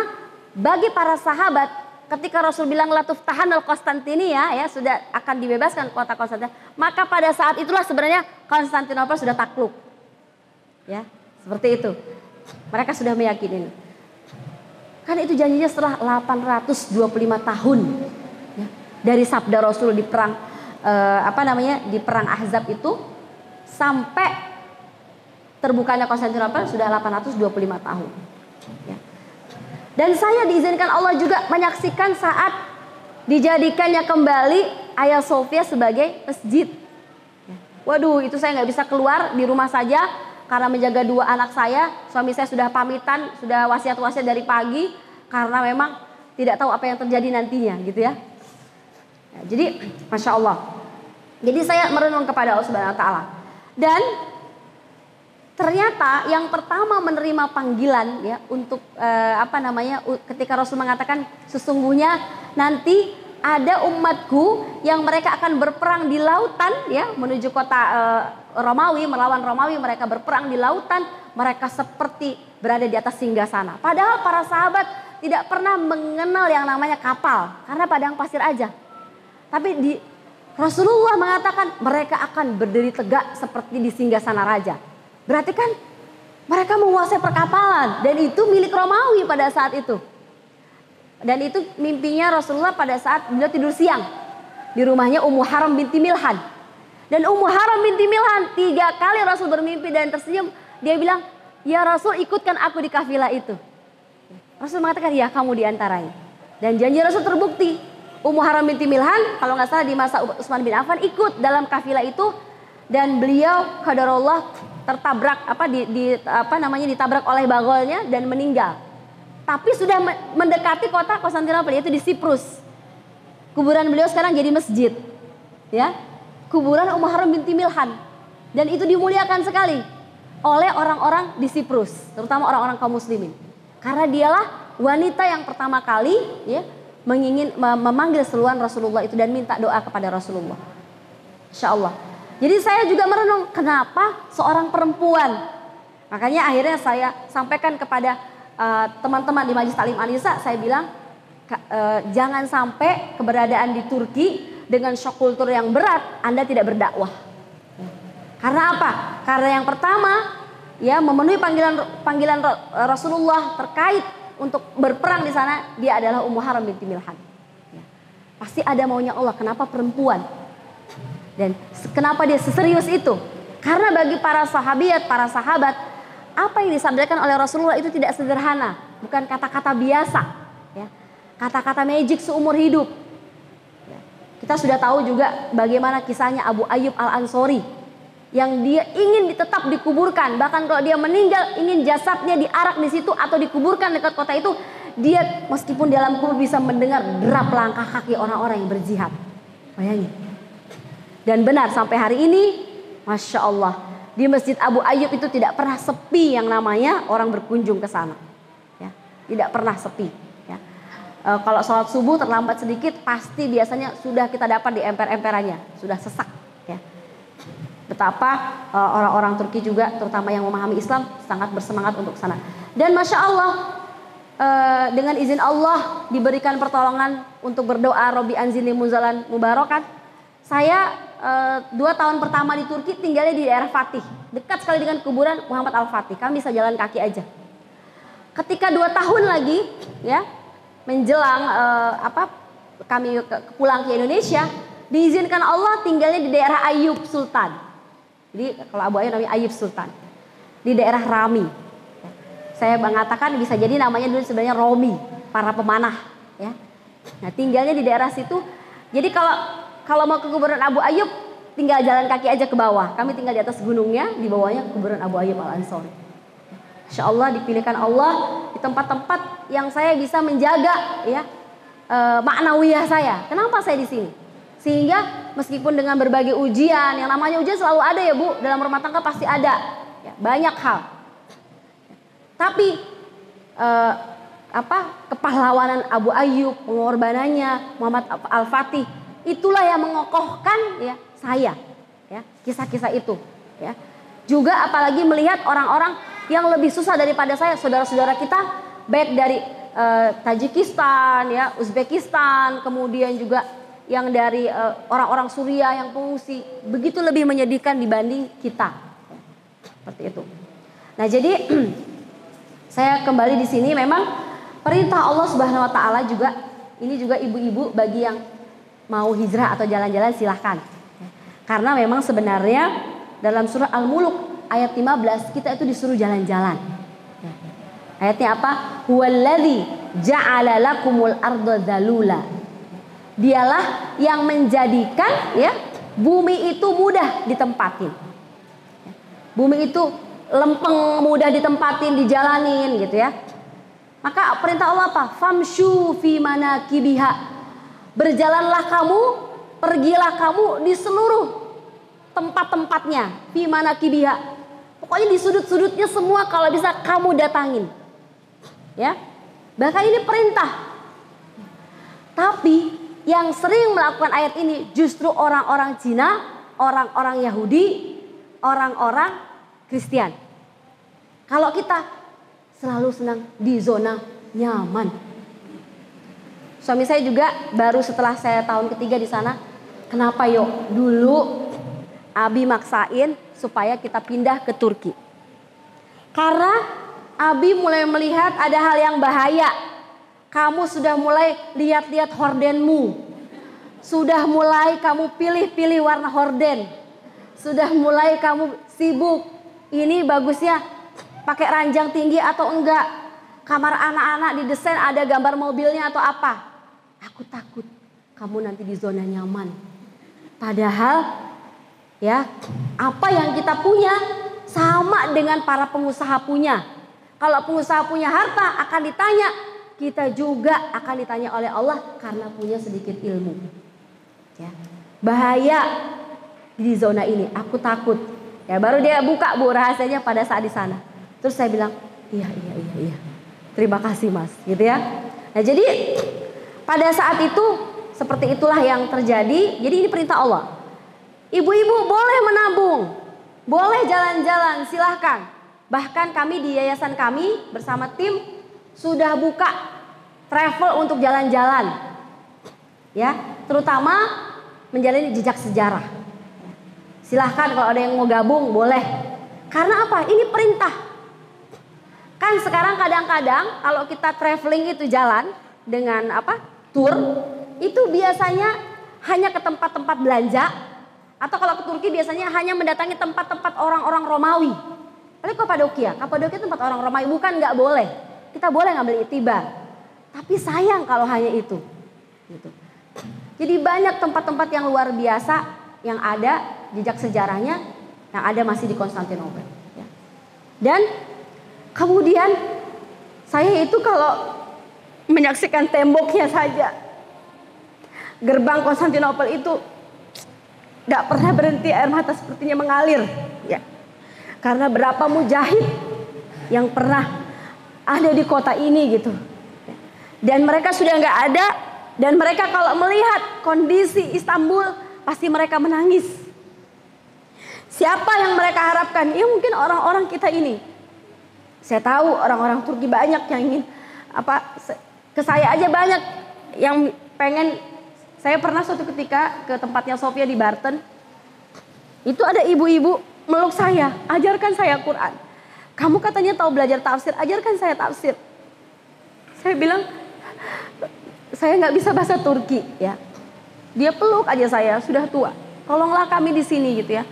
bagi para sahabat ketika Rasul bilang la tuftahan al-Konstantinia ya sudah akan dibebaskan kota Konstantinia, maka pada saat itulah sebenarnya Konstantinopel sudah takluk. Ya, seperti itu. Mereka sudah meyakini. Kan itu janjinya setelah 825 tahun ya, dari sabda Rasul di perang di perang Ahzab itu sampai terbukanya Konstantinopel sudah 825 tahun. Ya. Dan saya diizinkan Allah juga menyaksikan saat dijadikannya kembali Hagia Sophia sebagai masjid. Ya. Waduh, itu saya nggak bisa keluar, di rumah saja karena menjaga 2 anak saya. Suami saya sudah pamitan, sudah wasiat-wasiat dari pagi karena memang tidak tahu apa yang terjadi nantinya, gitu ya. Ya, jadi, masya Allah. Jadi saya merenung kepada Allah Subhanahu Wa Taala. Dan ternyata yang pertama menerima panggilan ya untuk ketika Rasul mengatakan sesungguhnya nanti ada umatku yang mereka akan berperang di lautan ya menuju kota Romawi, melawan Romawi, mereka berperang di lautan, mereka seperti berada di atas singgasana. Padahal para sahabat tidak pernah mengenal yang namanya kapal karena padang pasir aja. Tapi Rasulullah mengatakan mereka akan berdiri tegak seperti di singgasana raja. Berarti kan mereka menguasai perkapalan dan itu milik Romawi pada saat itu. Dan itu mimpinya Rasulullah pada saat beliau tidur siang di rumahnya Ummu Haram binti Milhan. Dan Ummu Haram binti Milhan 3 kali Rasul bermimpi dan tersenyum. Dia bilang, ya Rasul ikutkan aku di kafilah itu. Rasul mengatakan, ya kamu diantaranya. Dan janji Rasul terbukti. Ummu Haram binti Milhan kalau nggak salah di masa Utsman bin Affan ikut dalam kafilah itu. Dan beliau qadarullah tertabrak ditabrak oleh bagolnya dan meninggal. Tapi sudah mendekati kota Konstantinopel yaitu di Siprus. Kuburan beliau sekarang jadi masjid. Ya. Kuburan Ummu Haram binti Milhan. Dan itu dimuliakan sekali oleh orang-orang di Siprus, terutama orang-orang kaum muslimin. Karena dialah wanita yang pertama kali ya memanggil seruan Rasulullah itu dan minta doa kepada Rasulullah. Insyaallah. Jadi saya juga merenung kenapa seorang perempuan. Makanya akhirnya saya sampaikan kepada teman-teman di Majelis Taklim An-Nisa, saya bilang jangan sampai keberadaan di Turki dengan shock kultur yang berat Anda tidak berdakwah. Karena apa? Karena yang pertama ya memenuhi panggilan Rasulullah terkait untuk berperang di sana, dia adalah Ummu Haram binti Milhan. Ya. Pasti ada maunya Allah. Kenapa perempuan? Dan kenapa dia seserius itu? Karena bagi para sahabat, apa yang disampaikan oleh Rasulullah itu tidak sederhana, bukan kata-kata biasa, ya. Kata-kata magic seumur hidup. Ya. Kita sudah tahu juga bagaimana kisahnya Abu Ayyub Al-Ansori yang dia ingin tetap dikuburkan, bahkan kalau dia meninggal ingin jasadnya diarak di situ atau dikuburkan dekat kota itu, dia meskipun dalam kubur bisa mendengar derap langkah kaki orang-orang yang berjihad. Bayangin. Dan benar sampai hari ini, masya Allah, di Masjid Abu Ayyub itu tidak pernah sepi yang namanya orang berkunjung ke sana. Ya, tidak pernah sepi. Ya. Kalau sholat subuh terlambat sedikit, pasti biasanya sudah kita dapat di emper-emperannya, sudah sesak. Ya. Betapa orang-orang Turki juga, terutama yang memahami Islam, sangat bersemangat untuk ke sana. Dan masya Allah, dengan izin Allah diberikan pertolongan untuk berdoa Robbi anzilni munzalan mubarakan. Saya 2 tahun pertama di Turki tinggalnya di daerah Fatih, dekat sekali dengan kuburan Muhammad Al-Fatih. Kami bisa jalan kaki aja. Ketika 2 tahun lagi, ya menjelang kami pulang ke Indonesia, diizinkan Allah tinggalnya di daerah Ayub Sultan. Jadi kalau Abu Ayyub namanya Ayub Sultan, di daerah Rami. Saya mengatakan bisa jadi namanya dulu sebenarnya Romi, para pemanah. Ya. Nah tinggalnya di daerah situ. Jadi kalau mau ke kuburan Abu Ayyub, tinggal jalan kaki aja ke bawah. Kami tinggal di atas gunungnya, di bawahnya kuburan Abu Ayyub Al-Ansori. Insya Allah dipilihkan Allah di tempat-tempat yang saya bisa menjaga ya maknawiyah saya. Kenapa saya di sini? Sehingga meskipun dengan berbagai ujian, yang namanya ujian selalu ada ya Bu, dalam rumah tangga pasti ada. Ya, banyak hal. Tapi kepahlawanan Abu Ayyub, pengorbanannya Muhammad Al-Fatih, itulah yang mengokohkan ya saya, ya kisah-kisah itu, ya. Juga apalagi melihat orang-orang yang lebih susah daripada saya, saudara-saudara kita, baik dari Tajikistan, ya, Uzbekistan, kemudian juga yang dari orang-orang Suriah yang pengungsi, begitu lebih menyedihkan dibanding kita, ya. Seperti itu. Nah jadi saya kembali di sini memang perintah Allah Subhanahu wa taala juga, ini juga ibu-ibu bagi yang mau hijrah atau jalan-jalan silahkan. Karena memang sebenarnya dalam surah Al-Mulk ayat 15 kita itu disuruh jalan-jalan. Ayatnya apa? Huwallazi ja'ala lakumul arda dzalula. Dialah yang menjadikan ya bumi itu mudah ditempatin. Bumi itu lempeng, mudah ditempatin, dijalanin gitu ya. Maka perintah Allah apa? Famshu fi manakibiha. Berjalanlah kamu, pergilah kamu di seluruh tempat-tempatnya. Fi manakibiha. Pokoknya di sudut-sudutnya semua kalau bisa kamu datangin. Ya. Bahkan ini perintah. Tapi yang sering melakukan ayat ini justru orang-orang Cina, orang-orang Yahudi, orang-orang Kristen. Kalau kita selalu senang di zona nyaman. Suami saya juga baru setelah saya tahun ketiga di sana. Kenapa yuk? Dulu Abi maksain supaya kita pindah ke Turki. Karena Abi mulai melihat ada hal yang bahaya. Kamu sudah mulai lihat-lihat hordenmu. Sudah mulai kamu pilih-pilih warna horden. Sudah mulai kamu sibuk. Ini bagusnya pakai ranjang tinggi atau enggak. Kamar anak-anak didesain ada gambar mobilnya atau apa. Aku takut kamu nanti di zona nyaman. Padahal ya apa yang kita punya sama dengan para pengusaha punya. Kalau pengusaha punya harta akan ditanya. Kita juga akan ditanya oleh Allah karena punya sedikit ilmu. Ya. Bahaya di zona ini. Aku takut. Ya baru dia buka bu rahasianya pada saat di sana. Terus saya bilang iya. Terima kasih mas. Gitu ya. Nah jadi pada saat itu seperti itulah yang terjadi. Jadi ini perintah Allah. Ibu-ibu boleh menabung. Boleh jalan-jalan silahkan. Bahkan kami di yayasan kami bersama tim sudah buka travel untuk jalan-jalan. Ya, terutama menjalani jejak sejarah. Silahkan kalau ada yang mau gabung boleh. Karena apa? Ini perintah. Kan sekarang kadang-kadang kalau kita traveling itu jalan dengan apa? Tour itu biasanya hanya ke tempat-tempat belanja atau kalau ke Turki biasanya hanya mendatangi tempat-tempat orang-orang Romawi. Oleh Kapadokia tempat orang Romawi bukan nggak boleh. Kita boleh ngambil itibar. Tapi sayang kalau hanya itu. Gitu. Jadi banyak tempat-tempat yang luar biasa yang ada jejak sejarahnya yang ada masih di Konstantinopel. Ya. Dan kemudian saya itu kalau menyaksikan temboknya saja. Gerbang Konstantinopel itu gak pernah berhenti air mata sepertinya mengalir. Ya. Karena berapa mujahid yang pernah ada di kota ini gitu. Dan mereka sudah gak ada. Dan mereka kalau melihat kondisi Istanbul pasti mereka menangis. Siapa yang mereka harapkan? Ya mungkin orang-orang kita ini. Saya tahu orang-orang Turki banyak yang ingin ke saya aja banyak yang pengen. Saya pernah suatu ketika ke tempatnya Sofia di Barton. Itu ada ibu-ibu meluk saya, ajarkan saya Quran. Kamu katanya tahu belajar tafsir, ajarkan saya tafsir. Saya bilang, saya nggak bisa bahasa Turki ya. Dia peluk aja saya, sudah tua. Tolonglah kami di sini gitu ya.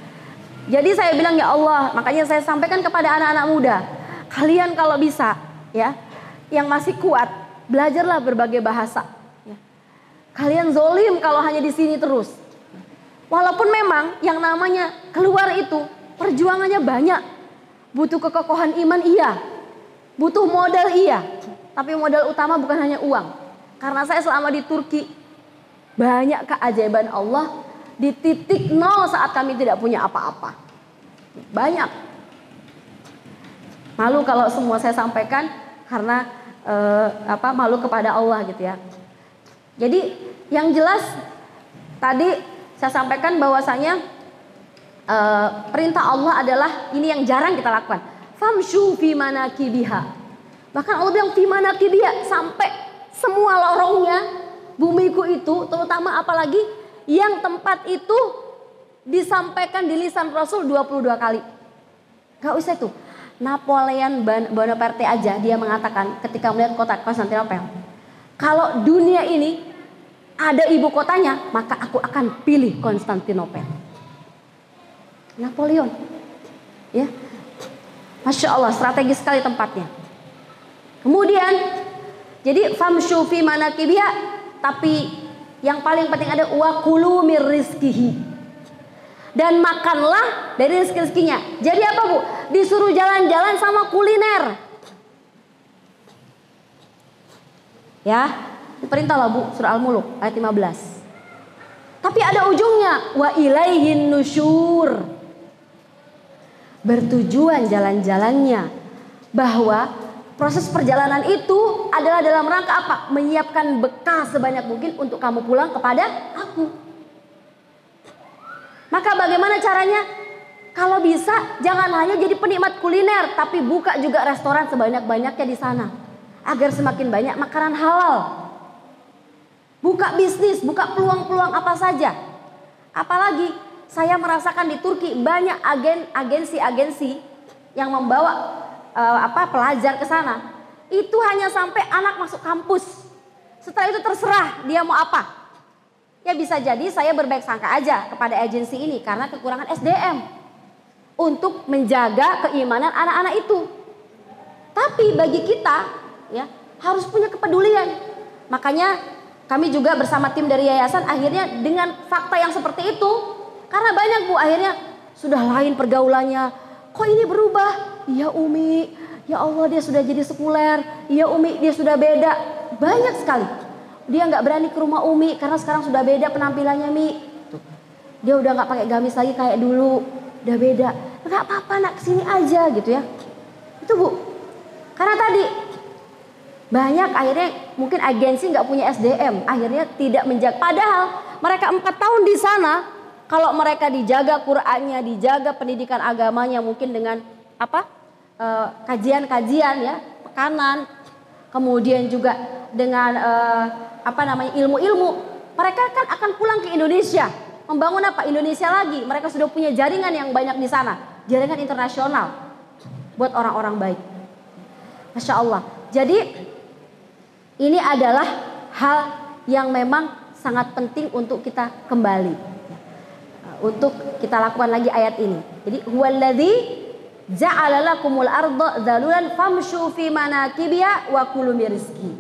Jadi saya bilang ya Allah, makanya saya sampaikan kepada anak-anak muda. Kalian kalau bisa ya, yang masih kuat, belajarlah berbagai bahasa. Ya. Kalian zolim kalau hanya di sini terus. Walaupun memang yang namanya keluar itu perjuangannya banyak. Butuh kekokohan iman iya. Butuh modal iya. Tapi modal utama bukan hanya uang. Karena saya selama di Turki banyak keajaiban Allah di titik nol saat kami tidak punya apa-apa. Banyak. Malu kalau semua saya sampaikan karena malu kepada Allah gitu ya. Jadi yang jelas tadi saya sampaikan bahwasanya perintah Allah adalah ini yang jarang kita lakukan. Famshu fi manakibiha. Bahkan Allah bilang fi manakibiha sampai semua lorongnya bumiku itu, terutama apalagi yang tempat itu disampaikan di lisan Rasul 22 kali. Gak usah tuh. Napoleon Bonaparte aja dia mengatakan ketika melihat kota Konstantinopel, kalau dunia ini ada ibu kotanya, maka aku akan pilih Konstantinopel. Napoleon, ya, Masya Allah, strategis sekali tempatnya. Kemudian, jadi famshu fi manakibiha, tapi yang paling penting ada wa kulu mir rizkihi, dan makanlah dari rezeki-rezekinya. Jadi apa Bu? Disuruh jalan-jalan sama kuliner. Ya, diperintahlah Bu, surah Al-Muluk ayat 15. Tapi ada ujungnya, wa ilaihin nusyur. Bertujuan jalan-jalannya, bahwa proses perjalanan itu adalah dalam rangka apa? Menyiapkan bekal sebanyak mungkin untuk kamu pulang kepada aku. Maka bagaimana caranya? Kalau bisa jangan hanya jadi penikmat kuliner, tapi buka juga restoran sebanyak-banyaknya di sana, agar semakin banyak makanan halal. Buka bisnis, buka peluang-peluang apa saja. Apalagi saya merasakan di Turki banyak agensi-agensi yang membawa pelajar ke sana. Itu hanya sampai anak masuk kampus. Setelah itu terserah dia mau apa. Ya bisa jadi saya berbaik sangka aja kepada agensi ini karena kekurangan SDM untuk menjaga keimanan anak-anak itu. Tapi bagi kita ya harus punya kepedulian. Makanya kami juga bersama tim dari yayasan akhirnya dengan fakta yang seperti itu, karena banyak Bu akhirnya sudah lain pergaulannya. Kok ini berubah? Iya Umi, ya Allah dia sudah jadi sekuler. Iya Umi dia sudah beda. Banyak sekali. Dia nggak berani ke rumah Umi karena sekarang sudah beda penampilannya Mi. Dia udah nggak pakai gamis lagi kayak dulu, udah beda. Nggak apa-apa nak, kesini aja gitu ya. Itu Bu. Karena tadi banyak akhirnya mungkin agensi nggak punya SDM, akhirnya tidak menjaga. Padahal mereka 4 tahun di sana, kalau mereka dijaga Qur'annya, dijaga pendidikan agamanya, mungkin dengan kajian-kajian ya, pekanan, kemudian juga dengan ilmu-ilmu, mereka kan akan pulang ke Indonesia, membangun Indonesia lagi. Mereka sudah punya jaringan yang banyak di sana, jaringan internasional buat orang-orang baik. Masya Allah. Jadi ini adalah hal yang memang sangat penting untuk kita kembali, untuk kita lakukan lagi ayat ini. Jadi huwallazi ja'ala lakumul arda dzalulan famshu fi manakibiha wa kulu min rizqi.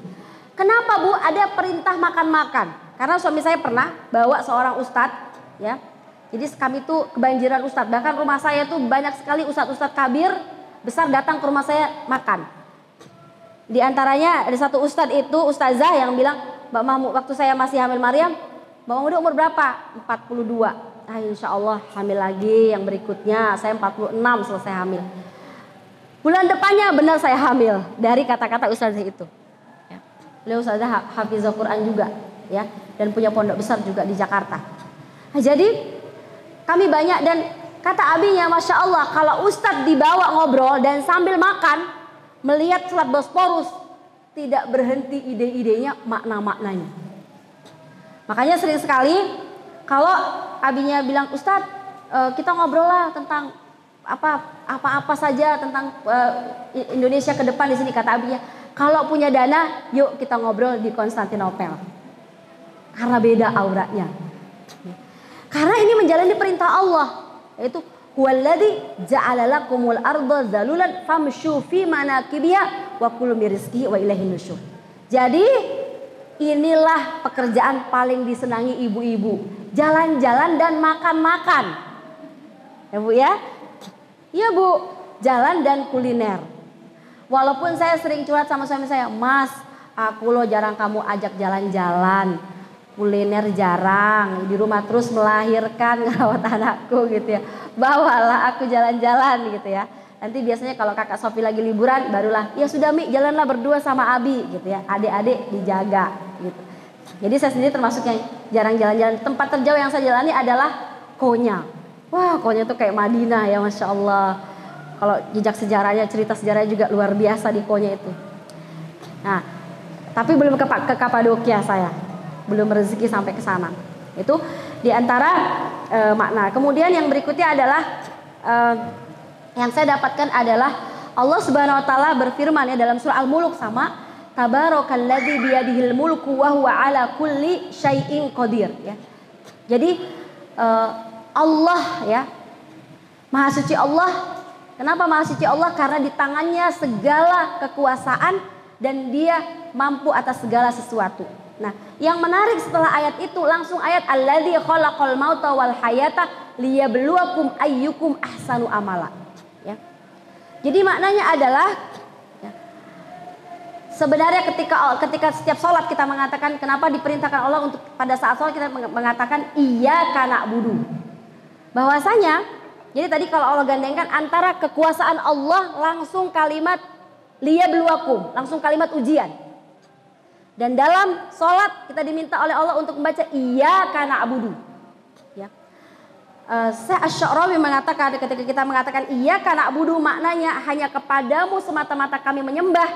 Kenapa Bu ada perintah makan-makan? Karena suami saya pernah bawa seorang ustadz ya. Jadi kami tuh kebanjiran ustadz. Bahkan rumah saya tuh banyak sekali ustadz-ustadz kabir besar datang ke rumah saya makan. Di antaranya ada satu ustadz itu, ustazah yang bilang, Mbak Mahmud waktu saya masih hamil Maryam, Mbak Mahmud umur berapa? 42. Insya Allah hamil lagi yang berikutnya, saya 46 selesai hamil. Bulan depannya benar saya hamil dari kata-kata ustazah itu. Beliau ustazah hafizah Quran juga ya, dan punya pondok besar juga di Jakarta. Nah, jadi kami banyak, dan kata abinya Masya Allah, kalau ustadz dibawa ngobrol dan sambil makan melihat Selat Bosporus, tidak berhenti ide-idenya, makna-maknanya. Makanya sering sekali kalau abinya bilang, Ustadz kita ngobrol lah tentang apa-apa saja tentang Indonesia ke depan di sini, kata abinya. Kalau punya dana, yuk kita ngobrol di Konstantinopel. Karena beda auranya. Karena ini menjalani perintah Allah, yaitu huwallazi ja'ala lakumul arda dzalulan famshu fi manakibiha wa kulu min rizqihi wa ilaihin nusyur. Jadi inilah pekerjaan paling disenangi ibu-ibu, jalan-jalan dan makan-makan. Ya Bu ya? Iya Bu, jalan dan kuliner. Walaupun saya sering curhat sama suami saya, Mas, aku loh jarang kamu ajak jalan-jalan, kuliner jarang, di rumah terus melahirkan, ngerawat anakku gitu ya. Bawalah aku jalan-jalan gitu ya. Nanti biasanya kalau kakak Sofi lagi liburan, barulah, ya sudah Mi, jalanlah berdua sama Abi gitu ya. Adik-adik dijaga gitu. Jadi saya sendiri termasuk yang jarang jalan-jalan. Tempat terjauh yang saya jalani adalah Konya. Wah, Konya tuh kayak Madinah ya, Masya Allah. Kalau jejak sejarahnya, cerita sejarahnya juga luar biasa di Konya itu. Nah, tapi belum ke Kapadokia saya. Belum rezeki sampai ke sana. Itu diantara makna. Kemudian yang berikutnya adalah yang saya dapatkan adalah Allah Subhanahu wa taala berfirman ya dalam surah Al-Mulk sama Tabarakalladzi biyadihil mulku wa huwa ala kulli syai'in qadir ya. Jadi Allah ya, Maha Suci Allah. Kenapa Maha Suci Allah? Karena di tangannya segala kekuasaan dan dia mampu atas segala sesuatu. Nah, yang menarik setelah ayat itu langsung ayat alladzi khalaqal mauta wal hayata liyabluwakum ayyukum ahsanu amala. Ya. Jadi maknanya adalah ya, sebenarnya ketika setiap sholat kita mengatakan, kenapa diperintahkan Allah untuk pada saat sholat kita mengatakan iyyaka na'budu. Bahwasanya jadi tadi kalau Allah gandengkan antara kekuasaan Allah langsung kalimat liyabluwakum, langsung kalimat ujian. Dan dalam sholat kita diminta oleh Allah untuk membaca iyyaka na'budu. Ya. Syekh Asy-Sya'rawi mengatakan ketika kita mengatakan iyyaka na'budu maknanya hanya kepadamu semata-mata kami menyembah.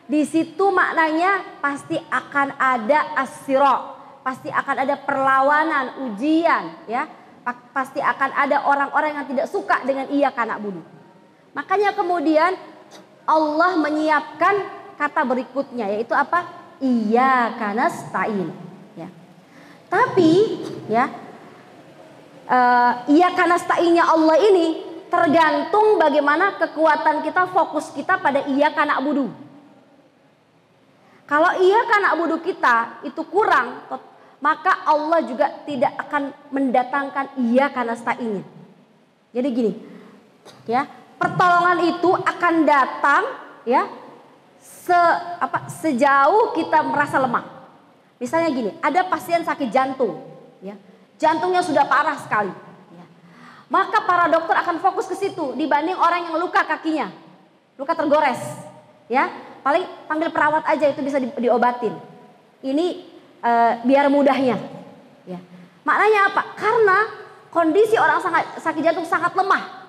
Di situ maknanya pasti akan ada as-sira, pasti akan ada perlawanan, ujian, ya. Pasti akan ada orang-orang yang tidak suka dengan iyyaka na'budu. Makanya kemudian Allah menyiapkan kata berikutnya yaitu apa? Iyyaka nasta'in ya. Tapi ya iyyaka nasta'innya Allah ini tergantung bagaimana kekuatan kita, fokus kita pada iyyaka na'budu. Kalau iyyaka na'budu kita itu kurang, maka Allah juga tidak akan mendatangkan iyyaka nasta'innya. Jadi gini ya, pertolongan itu akan datang ya sejauh kita merasa lemah. Misalnya gini, ada pasien sakit jantung, ya, jantungnya sudah parah sekali. Ya. Maka para dokter akan fokus ke situ dibanding orang yang luka kakinya, luka tergores, ya, paling panggil perawat aja itu bisa diobatin. Ini biar mudahnya. Ya. Maknanya apa? Karena kondisi orang sakit jantung sangat lemah.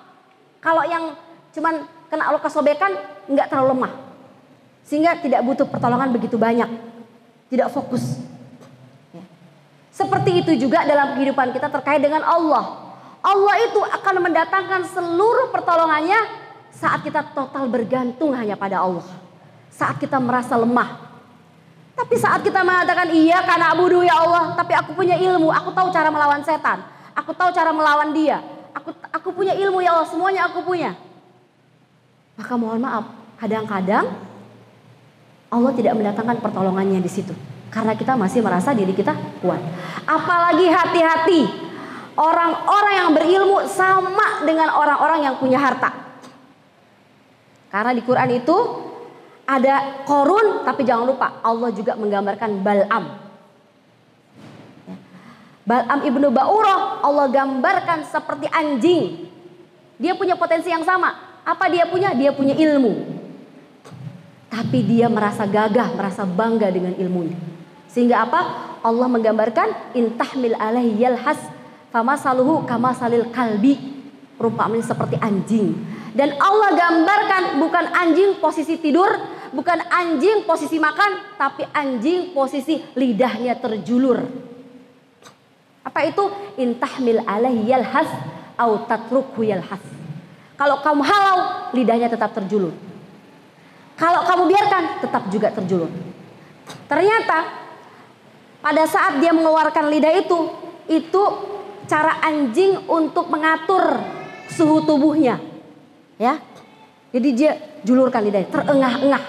Kalau yang cuman kena luka sobekan nggak terlalu lemah. Sehingga tidak butuh pertolongan begitu banyak. Tidak fokus. Ya. Seperti itu juga dalam kehidupan kita terkait dengan Allah. Allah itu akan mendatangkan seluruh pertolongannya saat kita total bergantung hanya pada Allah. Saat kita merasa lemah. Tapi saat kita mengatakan iyyaka na'budu ya Allah. Tapi aku punya ilmu. Aku tahu cara melawan setan. Aku tahu cara melawan dia. Aku punya ilmu ya Allah. Semuanya aku punya. Maka mohon maaf. Kadang-kadang Allah tidak mendatangkan pertolongannya di situ karena kita masih merasa diri kita kuat. Apalagi hati-hati orang-orang yang berilmu sama dengan orang-orang yang punya harta. Karena di Quran itu ada Qarun, tapi jangan lupa Allah juga menggambarkan Bal'am. Bal'am ibnu Ba'urah Allah gambarkan seperti anjing. Dia punya potensi yang sama. Apa dia punya? Dia punya ilmu. Tapi dia merasa gagah, merasa bangga dengan ilmunya. Sehingga apa? Allah menggambarkan intahmil alaihi yalhas famasaluhu kamasalil kalbi. Perumpamaan seperti anjing. Dan Allah gambarkan bukan anjing posisi tidur, bukan anjing posisi makan, tapi anjing posisi lidahnya terjulur. Apa itu? Intahmil alaihi yalhas au tatrukhu yalhas. Kalau kamu halau, lidahnya tetap terjulur. Kalau kamu biarkan tetap juga terjulur. Ternyata pada saat dia mengeluarkan lidah itu cara anjing untuk mengatur suhu tubuhnya. Ya. Jadi dia julurkan lidahnya, terengah-engah.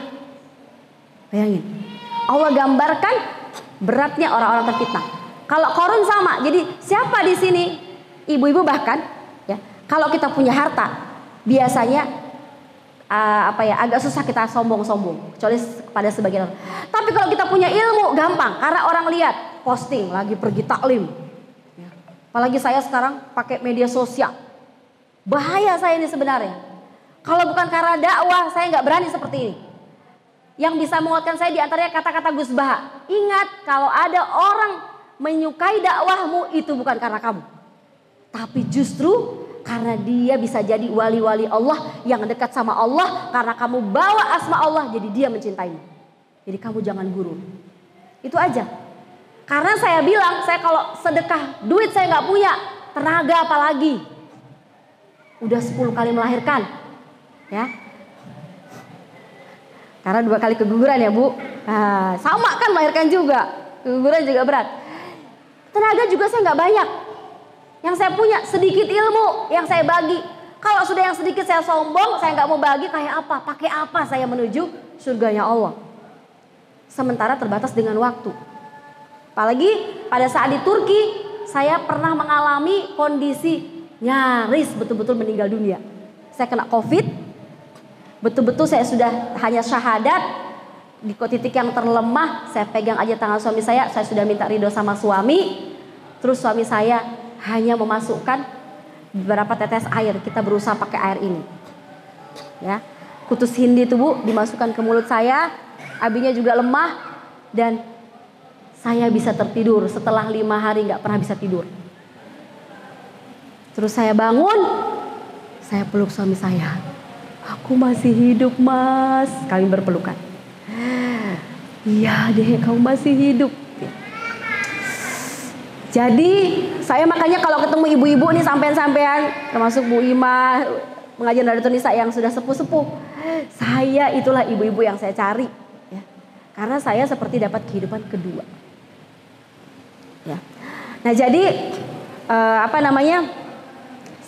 Bayangin. Allah gambarkan beratnya orang-orang terfitnah. Kalau Qarun sama. Jadi siapa di sini? Ibu-ibu bahkan ya, kalau kita punya harta biasanya agak susah kita sombong-sombong kecuali kepada sebagian orang. Tapi kalau kita punya ilmu gampang karena orang lihat posting lagi pergi taklim. Ya. Apalagi saya sekarang pakai media sosial. Bahaya saya ini sebenarnya. Kalau bukan karena dakwah saya nggak berani seperti ini. Yang bisa menguatkan saya diantaranya kata-kata Gus Baha. Ingat kalau ada orang menyukai dakwahmu itu bukan karena kamu. Tapi justru karena dia bisa jadi wali-wali Allah yang dekat sama Allah. Karena kamu bawa asma Allah jadi dia mencintaimu. Jadi kamu jangan gurur. Itu aja. Karena saya bilang saya kalau sedekah duit saya gak punya. Tenaga apalagi. Udah 10 kali melahirkan. Ya. Karena 2 kali keguguran ya Bu. Nah, sama kan melahirkan juga. Keguguran juga berat. Tenaga juga saya nggak banyak. Yang saya punya sedikit ilmu yang saya bagi. Kalau sudah yang sedikit saya sombong, saya nggak mau bagi, kayak apa? Pakai apa saya menuju surganya Allah? Sementara terbatas dengan waktu. Apalagi pada saat di Turki, saya pernah mengalami kondisi nyaris betul-betul meninggal dunia. Saya kena COVID, betul-betul saya sudah hanya syahadat. Di titik yang terlemah, saya pegang aja tangan suami saya sudah minta ridho sama suami. Terus suami saya hanya memasukkan beberapa tetes air, kita berusaha pakai air ini. Ya, kutus hindi itu Bu dimasukkan ke mulut saya, abinya juga lemah dan saya bisa tertidur setelah 5 hari nggak pernah bisa tidur. Terus saya bangun, saya peluk suami saya. Aku masih hidup Mas. Kami berpelukan. Iya deh, kamu masih hidup. Jadi saya makanya kalau ketemu ibu-ibu nih sampean-sampean, termasuk Bu Ima, pengajian Nadatul Nisa yang sudah sepuh-sepuh, saya itulah ibu-ibu yang saya cari. Ya. Karena saya seperti dapat kehidupan kedua. Ya. Nah jadi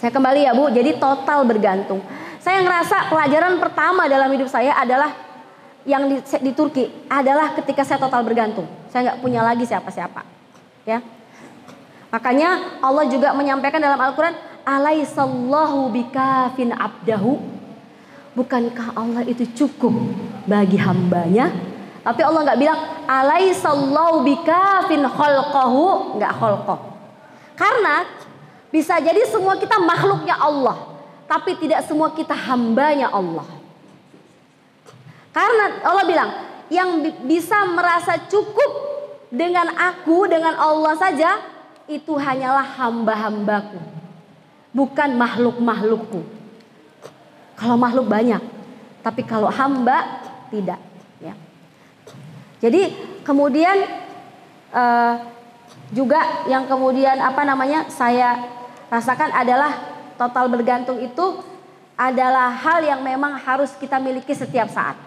saya kembali ya Bu, jadi total bergantung. Saya ngerasa pelajaran pertama dalam hidup saya adalah yang di Turki adalah ketika saya total bergantung. Saya nggak punya lagi siapa-siapa. Ya, makanya Allah juga menyampaikan dalam Al-Quran, alaihissallahu bikafin abdahu. Bukankah Allah itu cukup bagi hambanya? Tapi Allah nggak bilang alaihissallahu bikafin khalqahu, nggak khalqah. Karena bisa jadi semua kita makhluknya Allah, tapi tidak semua kita hambanya Allah. Karena Allah bilang, yang bisa merasa cukup dengan aku, dengan Allah saja, itu hanyalah hamba-hambaku, bukan makhluk-makhlukku. Kalau makhluk banyak, tapi kalau hamba tidak. Ya. Jadi kemudian juga yang kemudian saya rasakan adalah total bergantung itu adalah hal yang memang harus kita miliki setiap saat.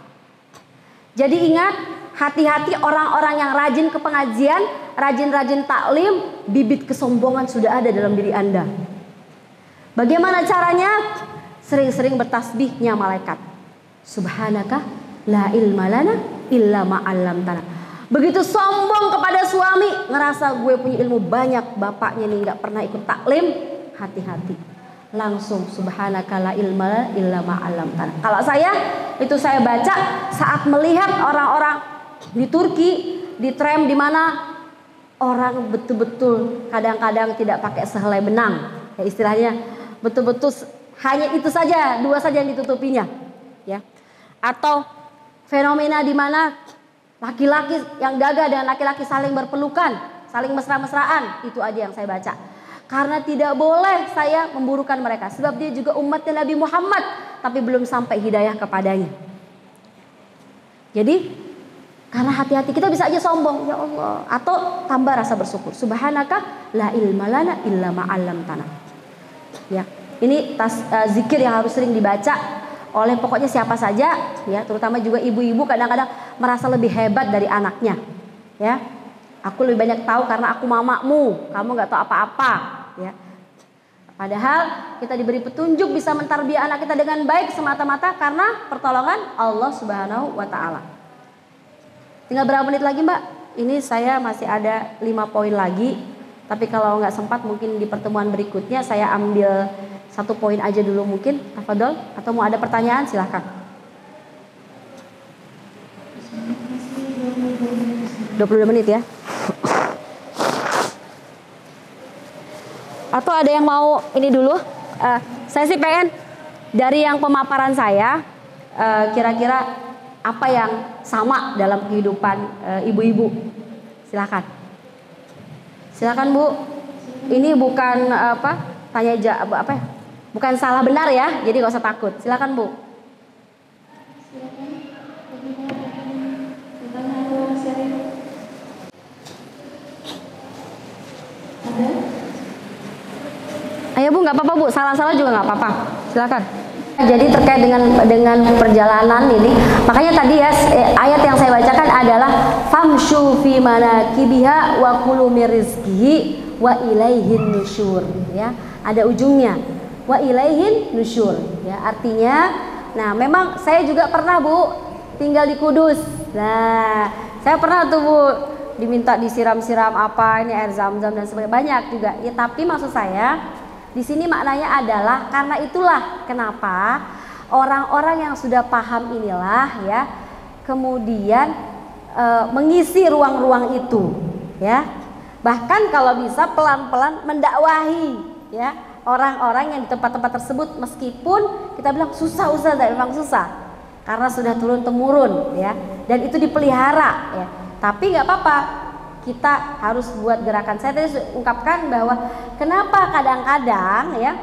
Jadi ingat, hati-hati orang-orang yang rajin ke pengajian, rajin-rajin taklim, bibit kesombongan sudah ada dalam diri Anda. Bagaimana caranya? Sering-sering bertasbihnya malaikat. Subhanaka la ilma lana illa ma 'allamtana. Begitu sombong kepada suami, ngerasa gue punya ilmu banyak, bapaknya nih nggak pernah ikut taklim, hati-hati. Langsung subhanaka la ilma illa ma 'allamtana. Kalau saya baca saat melihat orang-orang di Turki, di tram di mana orang betul-betul kadang-kadang tidak pakai sehelai benang. Ya istilahnya betul-betul hanya itu saja, 2 saja yang ditutupinya. Ya. Atau fenomena di mana laki-laki yang gagah dan laki-laki saling berpelukan, saling mesra-mesraan, itu aja yang saya baca. Karena tidak boleh saya memburukan mereka. Sebab dia juga umatnya Nabi Muhammad. Tapi belum sampai hidayah kepadanya. Jadi karena hati-hati kita bisa aja sombong. Ya Allah. Atau tambah rasa bersyukur. Subhanaka la ilma lana illa ma 'allamtana. Ya, ini zikir yang harus sering dibaca oleh pokoknya siapa saja. Ya, terutama juga ibu-ibu kadang-kadang merasa lebih hebat dari anaknya. Ya. Aku lebih banyak tahu karena aku mamamu, kamu nggak tahu apa-apa, ya. Padahal kita diberi petunjuk bisa mentarbiah anak kita dengan baik semata-mata karena pertolongan Allah Subhanahu wa Ta'ala. Tinggal berapa menit lagi Mbak? Ini saya masih ada 5 poin lagi, tapi kalau nggak sempat mungkin di pertemuan berikutnya saya ambil 1 poin aja dulu mungkin, tafadhol. Atau mau ada pertanyaan silahkan. 22 menit ya. Atau ada yang mau ini dulu? Saya sih pengen dari yang pemaparan saya, kira-kira apa yang sama dalam kehidupan ibu-ibu? Silakan. Silakan Bu. Ini bukan bukan salah benar ya, jadi gak usah takut. Silakan Bu. Ayo Bu, nggak apa-apa Bu, salah-salah juga nggak apa-apa. Silakan. Jadi terkait dengan perjalanan ini, makanya tadi ya ayat yang saya bacakan adalah famshu fi manakibiha wa kulu min rizqihi wa ilaihin nusyur, ya. Ada ujungnya. Wa ilaihin nusyur, ya. Artinya, nah memang saya juga pernah, Bu, tinggal di Kudus. Nah, saya pernah tuh, Bu, diminta disiram-siram apa ini air zam-zam dan sebagainya, banyak juga. Ya, tapi maksud saya di sini maknanya adalah karena itulah kenapa orang-orang yang sudah paham inilah ya kemudian mengisi ruang-ruang itu ya. Bahkan kalau bisa pelan-pelan mendakwahi ya orang-orang yang di tempat-tempat tersebut meskipun kita bilang susah memang susah karena sudah turun temurun ya dan itu dipelihara ya. Tapi nggak apa-apa. Kita harus buat gerakan. Saya tadi ungkapkan bahwa kenapa kadang-kadang ya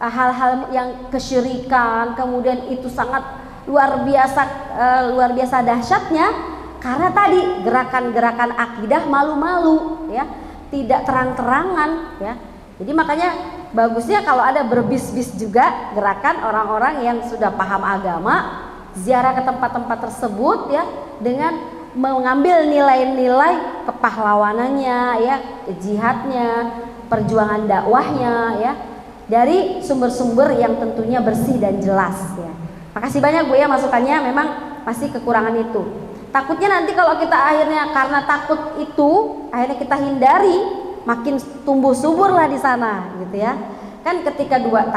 hal-hal yang kesyirikan kemudian itu sangat luar biasa dahsyatnya karena tadi gerakan-gerakan akidah malu-malu ya, tidak terang-terangan ya. Jadi makanya bagusnya kalau ada berbis-bis juga gerakan orang-orang yang sudah paham agama ziarah ke tempat-tempat tersebut ya dengan mengambil nilai-nilai kepahlawanannya ya, jihadnya, perjuangan dakwahnya ya dari sumber-sumber yang tentunya bersih dan jelas ya. Makasih banyak, Bu, ya masukannya, memang masih kekurangan itu. Takutnya nanti kalau kita akhirnya karena takut itu akhirnya kita hindari, makin tumbuh subur lah di sana gitu ya. Kan ketika dua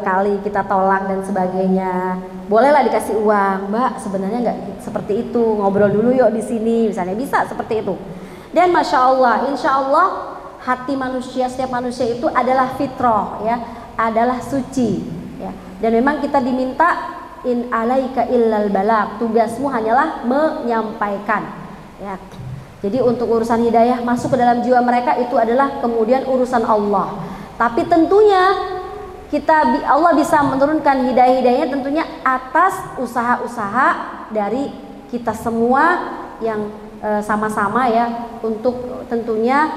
kali kita tolak dan sebagainya, bolehlah dikasih uang, Mbak, sebenarnya nggak seperti itu, ngobrol dulu yuk di sini, misalnya bisa seperti itu. Dan masya Allah, insya Allah hati manusia, setiap manusia itu adalah fitrah ya, adalah suci ya. Dan memang kita diminta in alaika illal balagh, tugasmu hanyalah menyampaikan ya. Jadi untuk urusan hidayah masuk ke dalam jiwa mereka itu adalah kemudian urusan Allah. Tapi tentunya Allah bisa menurunkan hidayah-hidayahnya tentunya atas usaha-usaha dari kita semua yang sama-sama ya untuk tentunya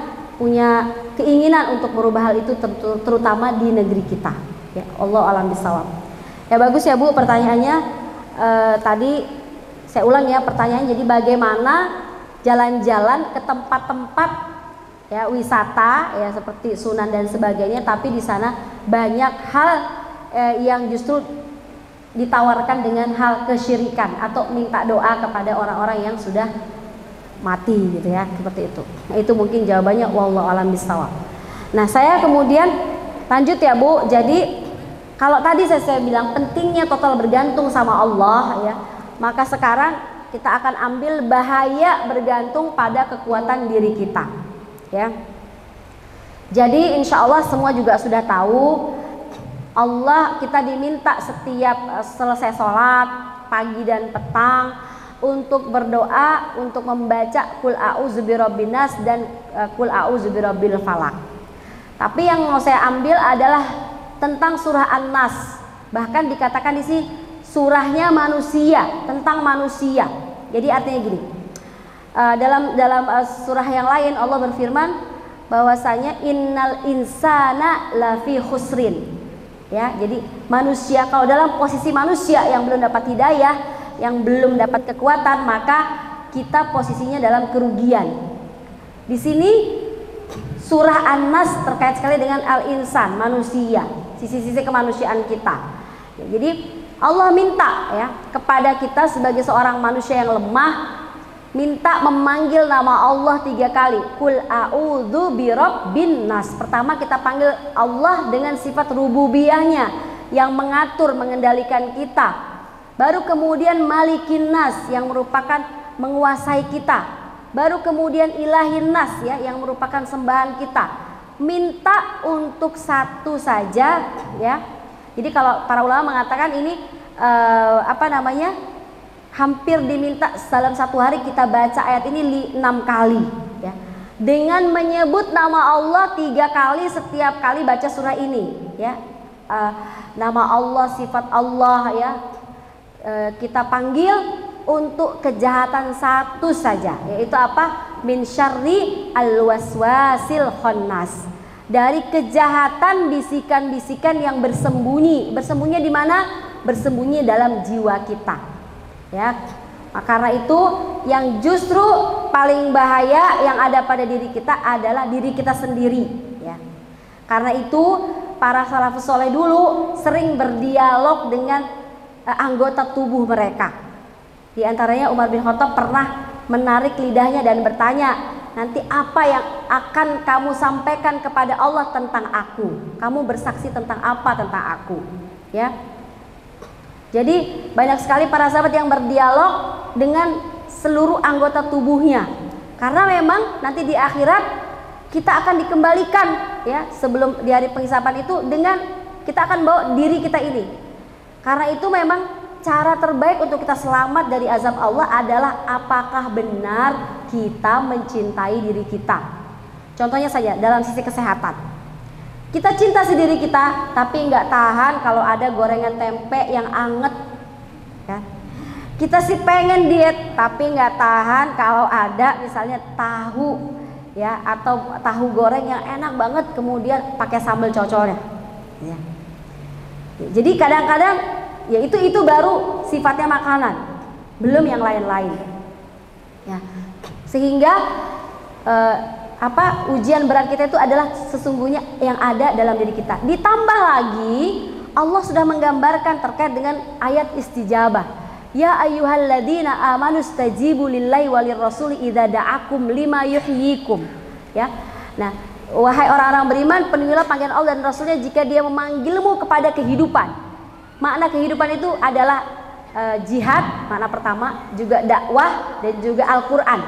punya keinginan untuk merubah hal itu terutama di negeri kita. Ya, Allah alam bisawab. Ya bagus ya, Bu, pertanyaannya tadi saya ulang ya pertanyaannya. Jadi bagaimana jalan-jalan ke tempat-tempat ya wisata ya seperti Sunan dan sebagainya, tapi di sana banyak hal yang justru ditawarkan dengan hal kesyirikan atau minta doa kepada orang-orang yang sudah mati gitu ya, seperti itu. Nah, itu mungkin jawabannya wallahu alam bishawab. Nah, saya kemudian lanjut ya, Bu. Jadi kalau tadi saya bilang pentingnya total bergantung sama Allah ya, maka sekarang kita akan ambil bahaya bergantung pada kekuatan diri kita. Ya. Jadi insya Allah semua juga sudah tahu Allah kita diminta setiap selesai sholat pagi dan petang untuk berdoa untuk membaca Qul a'udzu birabbin nas dan Qul a'udzu birabbil falaq. Tapi yang mau saya ambil adalah tentang surah An-Nas. Bahkan dikatakan di sini surahnya manusia, tentang manusia. Jadi artinya gini. Dalam surah yang lain Allah berfirman bahwasanya innal insana lafi khusrin ya. Jadi manusia kalau dalam posisi manusia yang belum dapat hidayah, yang belum dapat kekuatan, maka kita posisinya dalam kerugian. Di sini surah An-Nas terkait sekali dengan al-insan, manusia, sisi-sisi kemanusiaan kita ya. Jadi Allah minta ya kepada kita sebagai seorang manusia yang lemah, minta memanggil nama Allah 3 kali. Qul a'udzu birabbin nas. Pertama kita panggil Allah dengan sifat rububiyahnya yang mengatur, mengendalikan kita. Baru kemudian malikin nas yang merupakan menguasai kita. Baru kemudian ilahin nas ya yang merupakan sembahan kita. Minta untuk satu saja ya. Jadi kalau para ulama mengatakan ini hampir diminta dalam satu hari kita baca ayat ini 6 kali ya. Dengan menyebut nama Allah 3 kali setiap kali baca surah ini ya. Nama Allah, sifat Allah ya. Kita panggil untuk kejahatan satu saja, yaitu apa? Min syarri al-waswasil khannas. dari kejahatan bisikan-bisikan yang bersembunyi. Bersembunyi di mana? Bersembunyi dalam jiwa kita. Ya. Nah, karena itu yang justru paling bahaya yang ada pada diri kita adalah diri kita sendiri, ya. Karena itu para salafus soleh dulu sering berdialog dengan anggota tubuh mereka. Di antaranya Umar bin Khattab pernah menarik lidahnya dan bertanya, nanti apa yang akan kamu sampaikan kepada Allah tentang aku? Kamu bersaksi tentang apa tentang aku? Ya. Jadi banyak sekali para sahabat yang berdialog dengan seluruh anggota tubuhnya. Karena memang nanti di akhirat kita akan dikembalikan, ya, sebelum di hari penghisapan itu dengan kita akan bawa diri kita ini. Karena itu memang cara terbaik untuk kita selamat dari azab Allah adalah apakah benar kita mencintai diri kita. Contohnya saja dalam sisi kesehatan. Kita cinta si diri kita, tapi nggak tahan kalau ada gorengan tempe yang anget, ya. Kita sih pengen diet, tapi nggak tahan kalau ada misalnya tahu, ya, atau tahu goreng yang enak banget kemudian pakai sambal cocolnya, ya. Jadi kadang-kadang ya itu baru sifatnya makanan, belum yang lain-lain, ya. Sehingga ujian berat kita itu adalah sesungguhnya yang ada dalam diri kita. Ditambah lagi Allah sudah menggambarkan terkait dengan ayat istijabah. Ya ayyuhalladzina amanu stajibu lillahi walir rasuli idza da'akum lima yuhyikum. Ya. Nah, wahai orang-orang beriman, penuhilah panggilan Allah dan Rasulnya jika dia memanggilmu kepada kehidupan. Makna kehidupan itu adalah jihad, makna pertama, juga dakwah dan juga Al-Qur'an,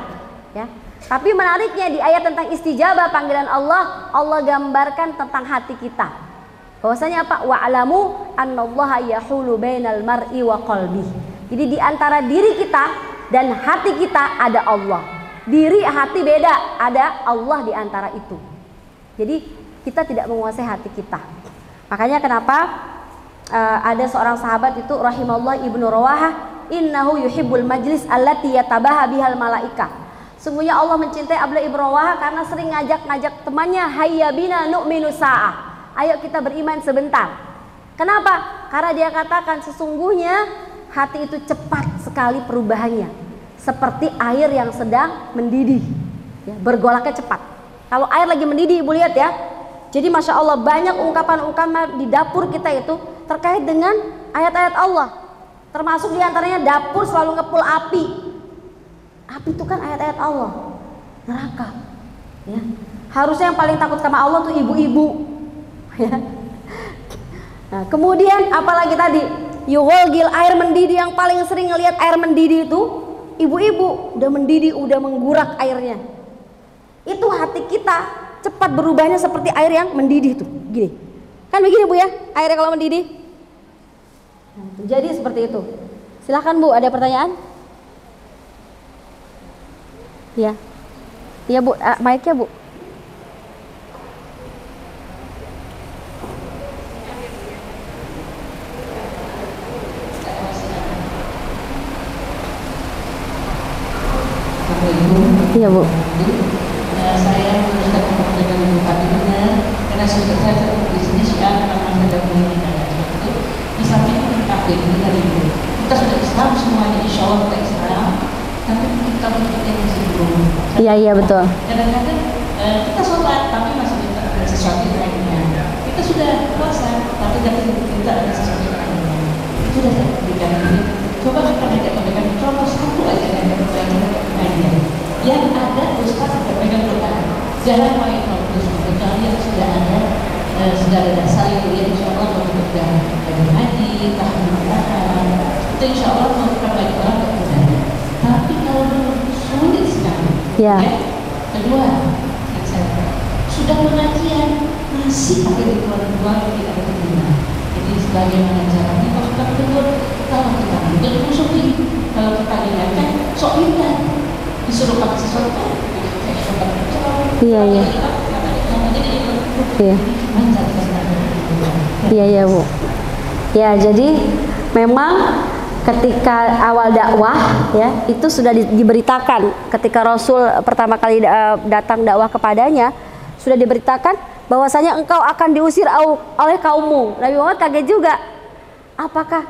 ya. Tapi menariknya di ayat tentang istijabah panggilan Allah, Allah gambarkan tentang hati kita. Bahwasanya apa? Wa'lamu annallaha yahulu bainal mar'i wa qalbi. Jadi di antara diri kita dan hati kita ada Allah. Diri hati beda, ada Allah di antara itu. Jadi kita tidak menguasai hati kita. Makanya kenapa ada seorang sahabat itu rahimallahu ibnu Rawahah, innahu yuhibbul majlis allati yatabaha bihal malaika. Sungguhnya Allah mencintai Abdullah ibn Rawahah karena sering ngajak temannya, hayya bina nu'minu sa'ah. Ayo kita beriman sebentar. Kenapa? Karena dia katakan sesungguhnya hati itu cepat sekali perubahannya. Seperti air yang sedang mendidih, ya, bergolaknya cepat. Kalau air lagi mendidih, Ibu lihat ya. Jadi Masya Allah banyak ungkapan-ungkapan di dapur kita itu terkait dengan ayat-ayat Allah. Termasuk diantaranya dapur selalu ngepul api. Api itu kan ayat-ayat Allah, neraka, ya. Harusnya yang paling takut sama Allah tuh ibu-ibu, ya. Nah, kemudian apalagi tadi, yuwalgil air mendidih, yang paling sering ngelihat air mendidih itu ibu-ibu, udah mendidih, udah menggurak airnya. Itu hati kita cepat berubahnya seperti air yang mendidih tuh, gini. Kan begini Bu ya, airnya kalau mendidih. Jadi seperti itu. Silahkan Bu, ada pertanyaan? Ya, ya Bu, mic-nya Bu. Iya Bu. Saya meneruskan dengan Ibu Fatimah karena sudah saya di sini Syiah memang ada pendidikan itu di samping kafir dari Ibu. Kita sudah Islam semuanya, insya Allah kita Islam. Tapi kalau kita masih belum. Iya betul. Kadang-kadang kita sholat tapi masih ada sesuatu lainnya. Kita sudah puasa tapi kita ada sesuatu lainnya. Itu sudah saya berikan ini. Coba kita berikan contoh satu aja yang lainnya. Yang ada Ustaz berpegang Quran. Jangan main terus kecuali yang sudah ada dasar yang insya Allah kalau kita haji, tahun Quran, itu insya Allah melakukan banyak orang berkenan. Tapi kalau sulit sekali, ya. Kedua, sudah pengajian masih pakai ritual-ritual yang tidak terima. Jadi sebagaimana caranya kalau kita tegur, kalau kita tidak musuhi, kalau kita dengarkan sok indah, disuruh pakai sesuatu, iya. Iya Bu. Ya jadi memang ketika awal dakwah ya itu sudah diberitakan ketika Rasul pertama kali datang dakwah kepadanya, sudah diberitakan bahwasanya engkau akan diusir oleh kaummu. Nabi Muhammad kaget juga. Apakah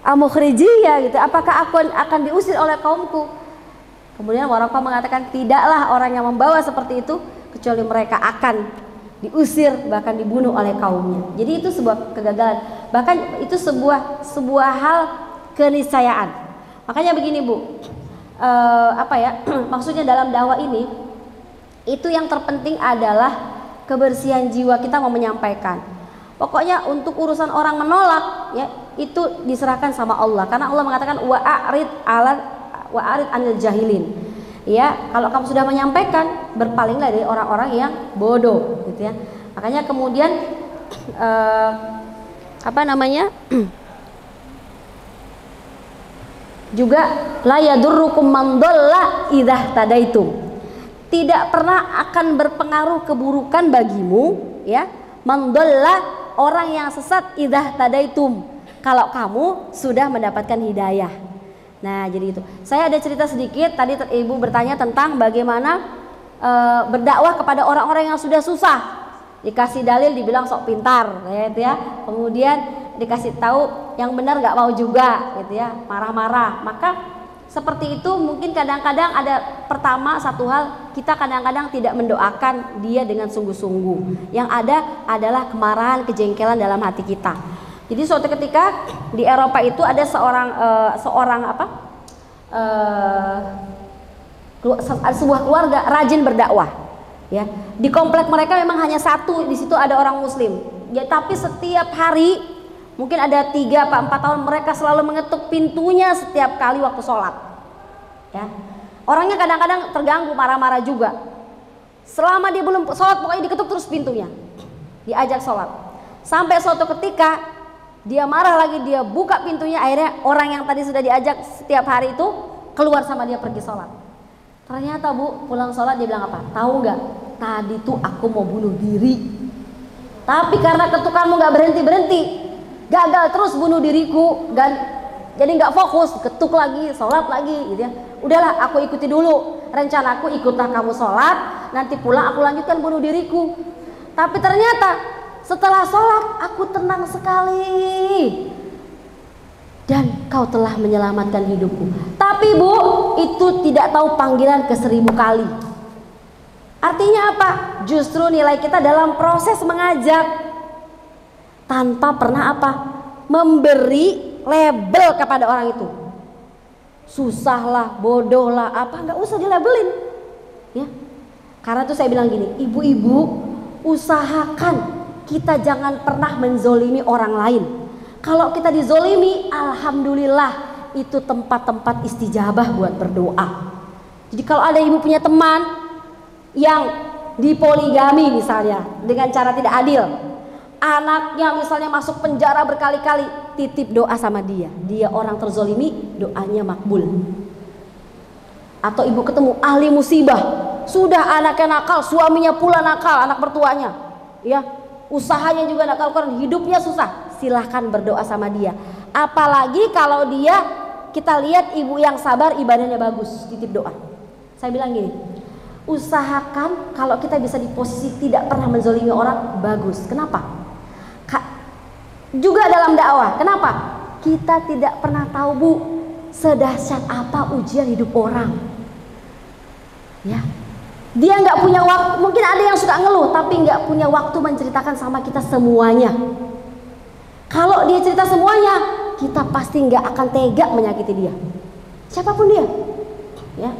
amukhrijiyya gitu? Apakah aku akan diusir oleh kaumku? Kemudian Waraqah mengatakan, tidaklah orang yang membawa seperti itu kecuali mereka akan diusir, bahkan dibunuh oleh kaumnya. Jadi itu sebuah kegagalan, bahkan itu sebuah hal keniscayaan. Makanya begini Bu, maksudnya dalam dakwah ini itu yang terpenting adalah kebersihan jiwa kita mau menyampaikan. Pokoknya untuk urusan orang menolak ya itu diserahkan sama Allah, karena Allah mengatakan wa'arid anil jahilin. Ya, kalau kamu sudah menyampaikan, berpalinglah dari orang-orang yang bodoh, gitu ya. Makanya kemudian juga la yadurrukum man dhalla idza tadaitum. Tidak pernah akan berpengaruh keburukan bagimu, ya. Man dhalla, orang yang sesat, idza tadaitum, kalau kamu sudah mendapatkan hidayah. Nah, jadi itu. Saya ada cerita sedikit. Tadi Ibu bertanya tentang bagaimana berdakwah kepada orang-orang yang sudah susah. Dikasih dalil dibilang sok pintar, gitu ya. Kemudian dikasih tahu yang benar nggak mau juga, gitu ya. Marah-marah. Maka seperti itu mungkin kadang-kadang ada pertama satu hal, kita kadang-kadang tidak mendoakan dia dengan sungguh-sungguh. Yang ada adalah kemarahan, kejengkelan dalam hati kita. Jadi suatu ketika di Eropa itu ada sebuah keluarga rajin berdakwah, ya. Di komplek mereka memang hanya satu, di situ ada orang Muslim, ya. Tapi setiap hari, mungkin ada 3-4 tahun, mereka selalu mengetuk pintunya setiap kali waktu sholat, ya. Orangnya kadang-kadang terganggu, marah-marah juga. Selama dia belum sholat, pokoknya diketuk terus pintunya, diajak sholat. Sampai suatu ketika dia marah lagi, dia buka pintunya, akhirnya orang yang tadi sudah diajak setiap hari itu keluar sama dia pergi sholat. Ternyata Bu, pulang sholat dia bilang apa? Tahu nggak? Tadi tuh aku mau bunuh diri, tapi karena ketukanmu nggak berhenti, gagal terus bunuh diriku, jadi nggak fokus, ketuk lagi, sholat lagi, gitu ya. Udahlah, aku ikuti dulu rencanaku, ikutlah kamu sholat, nanti pulang aku lanjutkan bunuh diriku. Tapi ternyata setelah sholat aku tenang sekali, dan kau telah menyelamatkan hidupku. Tapi Bu, itu tidak tahu panggilan ke 1000 kali. Artinya apa? Justru nilai kita dalam proses mengajak tanpa pernah memberi label kepada orang itu. Susah lah, bodoh lah, nggak usah dilabelin, ya. Karena itu saya bilang gini, ibu-ibu usahakan kita jangan pernah menzolimi orang lain. Kalau kita dizolimi, alhamdulillah itu tempat-tempat istijabah buat berdoa. Jadi kalau ada ibu punya teman yang dipoligami misalnya dengan cara tidak adil, anaknya misalnya masuk penjara berkali-kali, titip doa sama dia. Dia orang terzolimi, doanya makbul. Atau ibu ketemu ahli musibah, sudah anaknya nakal, suaminya pula nakal, anak mertuanya, ya. Usahanya juga nakal, hidupnya susah, silahkan berdoa sama dia. Apalagi kalau kita lihat ibu yang sabar, ibadahnya bagus, titip doa. Saya bilang gini, usahakan kalau kita bisa di posisi tidak pernah menzolimi orang, bagus. Kenapa? Juga dalam dakwah, kenapa? Kita tidak pernah tahu Bu, sedahsyat apa ujian hidup orang, ya. Dia nggak punya waktu, mungkin ada yang suka ngeluh tapi nggak punya waktu menceritakan sama kita semuanya. Kalau dia cerita semuanya, kita pasti nggak akan tega menyakiti dia, siapapun dia, ya.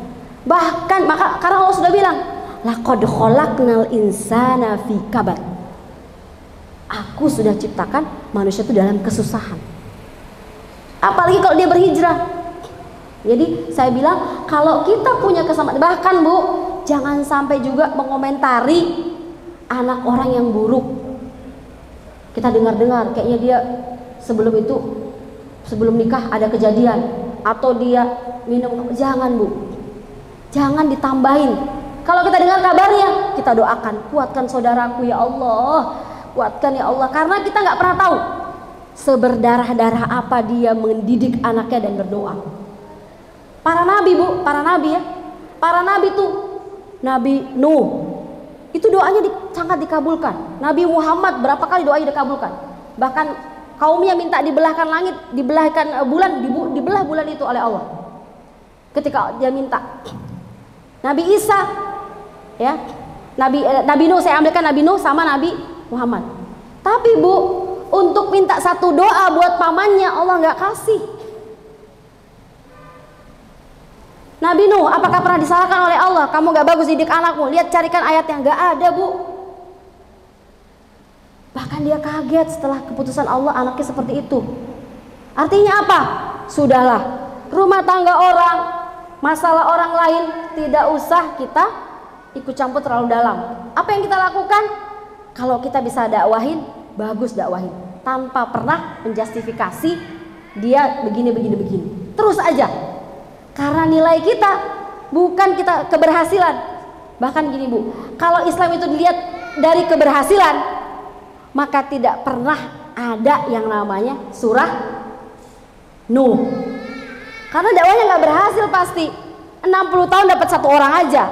Bahkan karena Allah sudah bilang, laqad khalaqnal insana fi kabad. Aku sudah ciptakan manusia itu dalam kesusahan. Apalagi kalau dia berhijrah. Jadi saya bilang kalau kita punya kesamaan, bahkan Bu, jangan sampai juga mengomentari anak orang yang buruk. Kita dengar-dengar kayaknya dia sebelum nikah ada kejadian, atau dia minum, jangan Bu. Jangan ditambahin. Kalau kita dengar kabarnya, kita doakan, kuatkan saudaraku ya Allah, kuatkan ya Allah, karena kita nggak pernah tahu seberdarah-darah apa dia mendidik anaknya dan berdoa. Para nabi Bu, para nabi ya, para nabi tuh, Nabi Nuh itu doanya sangat dikabulkan. Nabi Muhammad berapa kali doanya dikabulkan. Bahkan kaumnya minta dibelahkan langit, dibelahkan bulan, dibelah bulan itu oleh Allah. Ketika dia minta. Nabi Isa, ya, Nabi Nuh, saya ambilkan Nabi Nuh sama Nabi Muhammad. Tapi Bu, untuk minta satu doa buat pamannya Allah nggak kasih. Nabi Nuh, apakah pernah disalahkan oleh Allah? Kamu gak bagus didik anakmu. Lihat, carikan ayat yang gak ada, Bu. Bahkan dia kaget setelah keputusan Allah anaknya seperti itu. Artinya apa? Sudahlah, rumah tangga orang, masalah orang lain tidak usah kita ikut campur terlalu dalam. Apa yang kita lakukan? Kalau kita bisa dakwahin, bagus dakwahin. Tanpa pernah menjustifikasi dia begini. Terus aja. Karena nilai kita bukan kita keberhasilan. Bahkan gini Bu, kalau Islam itu dilihat dari keberhasilan, maka tidak pernah ada yang namanya surah Nuh. Karena dakwahnya nggak berhasil pasti. 60 tahun dapat satu orang aja,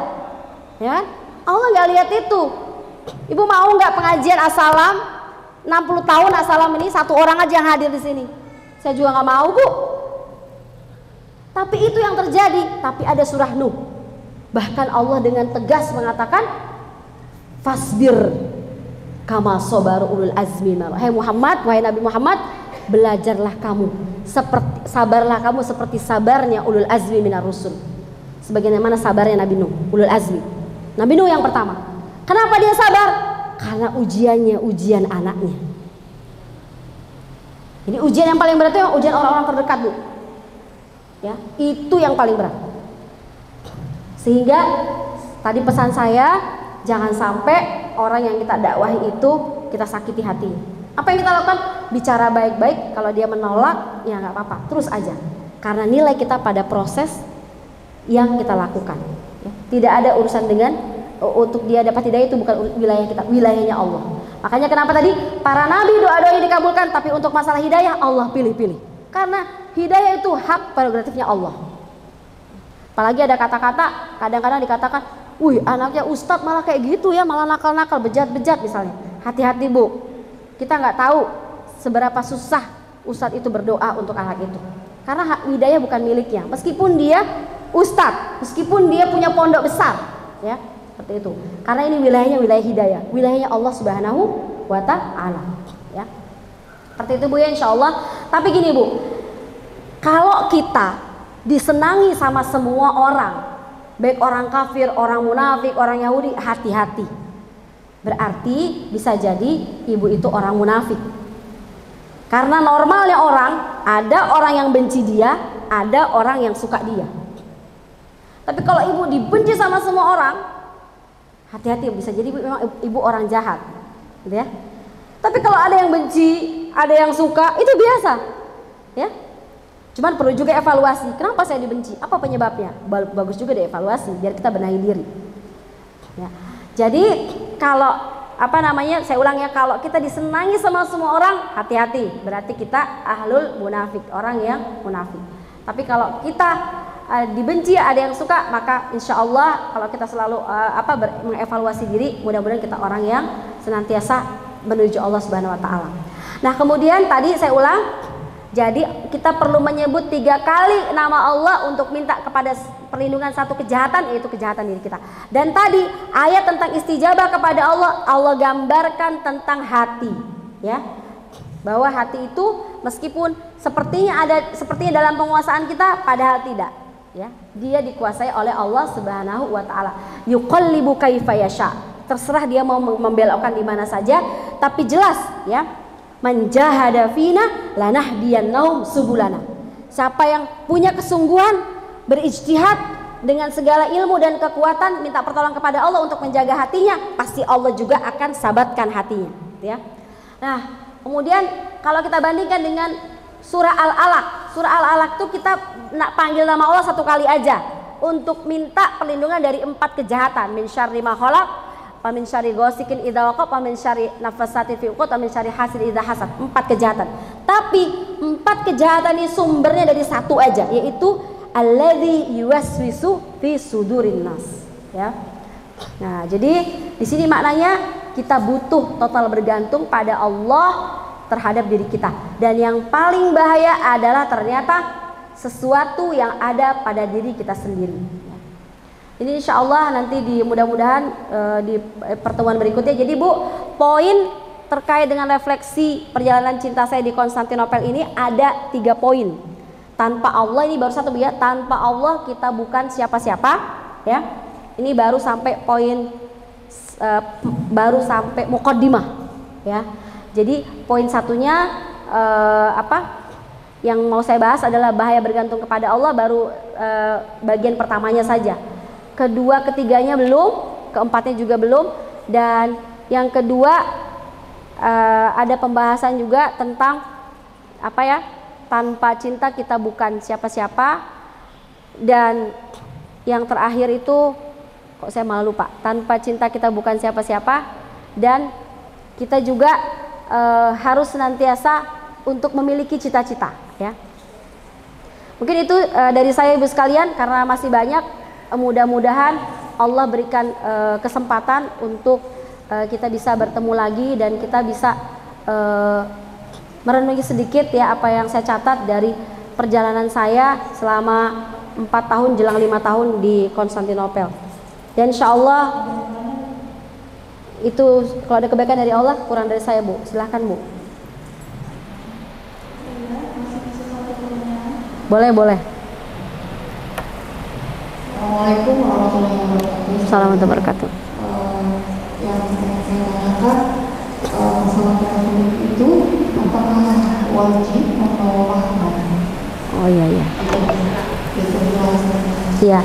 ya. Allah nggak lihat itu. Ibu mau nggak pengajian Assalam 60 tahun Assalam ini satu orang aja yang hadir di sini? Saya juga nggak mau, Bu. Tapi itu yang terjadi. Tapi ada surah Nuh. Bahkan Allah dengan tegas mengatakan, fasbir kama sabaru ulul azmi. Hai Muhammad, wahai Nabi Muhammad, belajarlah kamu, sabarlah kamu seperti sabarnya ulul azmi minar rusul. Sebagaimana sabarnya Nabi Nuh, ulul azmi. Nabi Nuh yang pertama. Kenapa dia sabar? Karena ujiannya ujian anaknya. Ini ujian yang paling berat itu yang ujian orang-orang terdekat, Bu. Ya, itu yang paling berat. Sehingga tadi pesan saya, jangan sampai orang yang kita dakwahi itu kita sakiti hatinya. Apa yang kita lakukan? Bicara baik-baik. Kalau dia menolak, ya nggak apa-apa, terus aja. Karena nilai kita pada proses yang kita lakukan. Ya, tidak ada urusan dengan untuk dia dapat hidayah, itu bukan wilayah kita, wilayahnya Allah. Makanya kenapa tadi para nabi doa-doanya dikabulkan, tapi untuk masalah hidayah Allah pilih-pilih. Karena hidayah itu hak prerogatifnya Allah. Apalagi ada kata-kata kadang-kadang dikatakan, wih anaknya ustadz malah kayak gitu ya, malah nakal-nakal, bejat-bejat misalnya. Hati-hati Bu, kita nggak tahu seberapa susah ustadz itu berdoa untuk anak itu. Karena hak hidayah bukan miliknya. Meskipun dia ustadz, meskipun dia punya pondok besar, ya seperti itu. Karena ini wilayahnya wilayah hidayah, wilayahnya Allah Subhanahu wa Ta'ala. Ya. Seperti itu Bu ya, insya Allah. Tapi gini Bu, kalau kita disenangi sama semua orang, baik orang kafir, orang munafik, orang Yahudi, hati-hati. Berarti bisa jadi ibu itu orang munafik. Karena normalnya orang, ada orang yang benci dia, ada orang yang suka dia. Tapi kalau ibu dibenci sama semua orang, hati-hati, bisa jadi ibu orang jahat, gitu ya. Tapi kalau ada yang benci, ada yang suka, itu biasa, ya. Cuman perlu juga evaluasi. Kenapa saya dibenci? Apa penyebabnya? Bagus juga dievaluasi, biar kita benahi diri. Ya. Jadi kalau saya ulang ya, kalau kita disenangi sama semua orang, hati-hati. Berarti kita ahlul munafik, orang yang munafik. Tapi kalau kita dibenci, ada yang suka, maka insya Allah kalau kita selalu mengevaluasi diri, mudah-mudahan kita orang yang senantiasa menuju Allah Subhanahu wa Ta'ala. Nah kemudian tadi saya ulang, jadi kita perlu menyebut 3 kali nama Allah untuk minta kepada perlindungan satu kejahatan, yaitu kejahatan diri kita. Dan tadi ayat tentang istijabah kepada Allah, Allah gambarkan tentang hati, ya, bahwa hati itu meskipun sepertinya dalam penguasaan kita, padahal tidak, ya, dia dikuasai oleh Allah Subhanahu wa Ta'ala. Yuqallibu kaifa yasha. Terserah dia mau membelokkan di mana saja, tapi jelas ya, man jahada fina lanahdiyannahum subulana. Siapa yang punya kesungguhan, berijtihad dengan segala ilmu dan kekuatan, minta pertolongan kepada Allah untuk menjaga hatinya, pasti Allah juga akan sabatkan hatinya, ya. Nah, kemudian kalau kita bandingkan dengan surah Al-Alaq, surah Al-Alaq itu kita panggil nama Allah 1 kali aja untuk minta perlindungan dari 4 kejahatan, min syarri ma khalaq, wa min syarri ghasikin idza waqab, wa min syarri nafasati fi uqad, wa min syarri hasidin idza hasad. 4 kejahatan. Tapi 4 kejahatan ini sumbernya dari 1 aja, yaitu alladzi yuwaswisu fi sudurin nas, ya. Nah, jadi di sini maknanya kita butuh total bergantung pada Allah terhadap diri kita. Dan yang paling bahaya adalah ternyata sesuatu yang ada pada diri kita sendiri. Ini insya Allah nanti mudah-mudahan di pertemuan berikutnya. Jadi Bu, poin terkait dengan refleksi perjalanan cinta saya di Konstantinopel ini ada 3 poin. Tanpa Allah, ini baru satu ya, tanpa Allah kita bukan siapa-siapa ya. Ini baru sampai poin baru sampai muqaddimah ya. Jadi poin satunya yang mau saya bahas adalah bahaya bergantung kepada Allah, baru bagian pertamanya saja. Kedua, ketiganya belum, keempatnya juga belum, dan yang kedua ada pembahasan juga tentang tanpa cinta kita bukan siapa-siapa, dan yang terakhir itu kok saya malah lupa, tanpa cinta kita bukan siapa-siapa, dan kita juga harus senantiasa untuk memiliki cita-cita ya. Mungkin itu dari saya Ibu sekalian, karena masih banyak. Mudah-mudahan Allah berikan kesempatan untuk kita bisa bertemu lagi dan kita bisa merenungi sedikit ya apa yang saya catat dari perjalanan saya selama 4 tahun jelang 5 tahun di Konstantinopel. Dan insya Allah itu kalau ada kebaikan dari Allah, kurang dari saya Bu. Silahkan Bu. Boleh. Assalamualaikum warahmatullahi wabarakatuh. Assalamualaikum warahmatullahi wabarakatuh. Yang saya tanyakan, masalah kafir itu apakah wajib atau rahmat? Oh iya. Iya.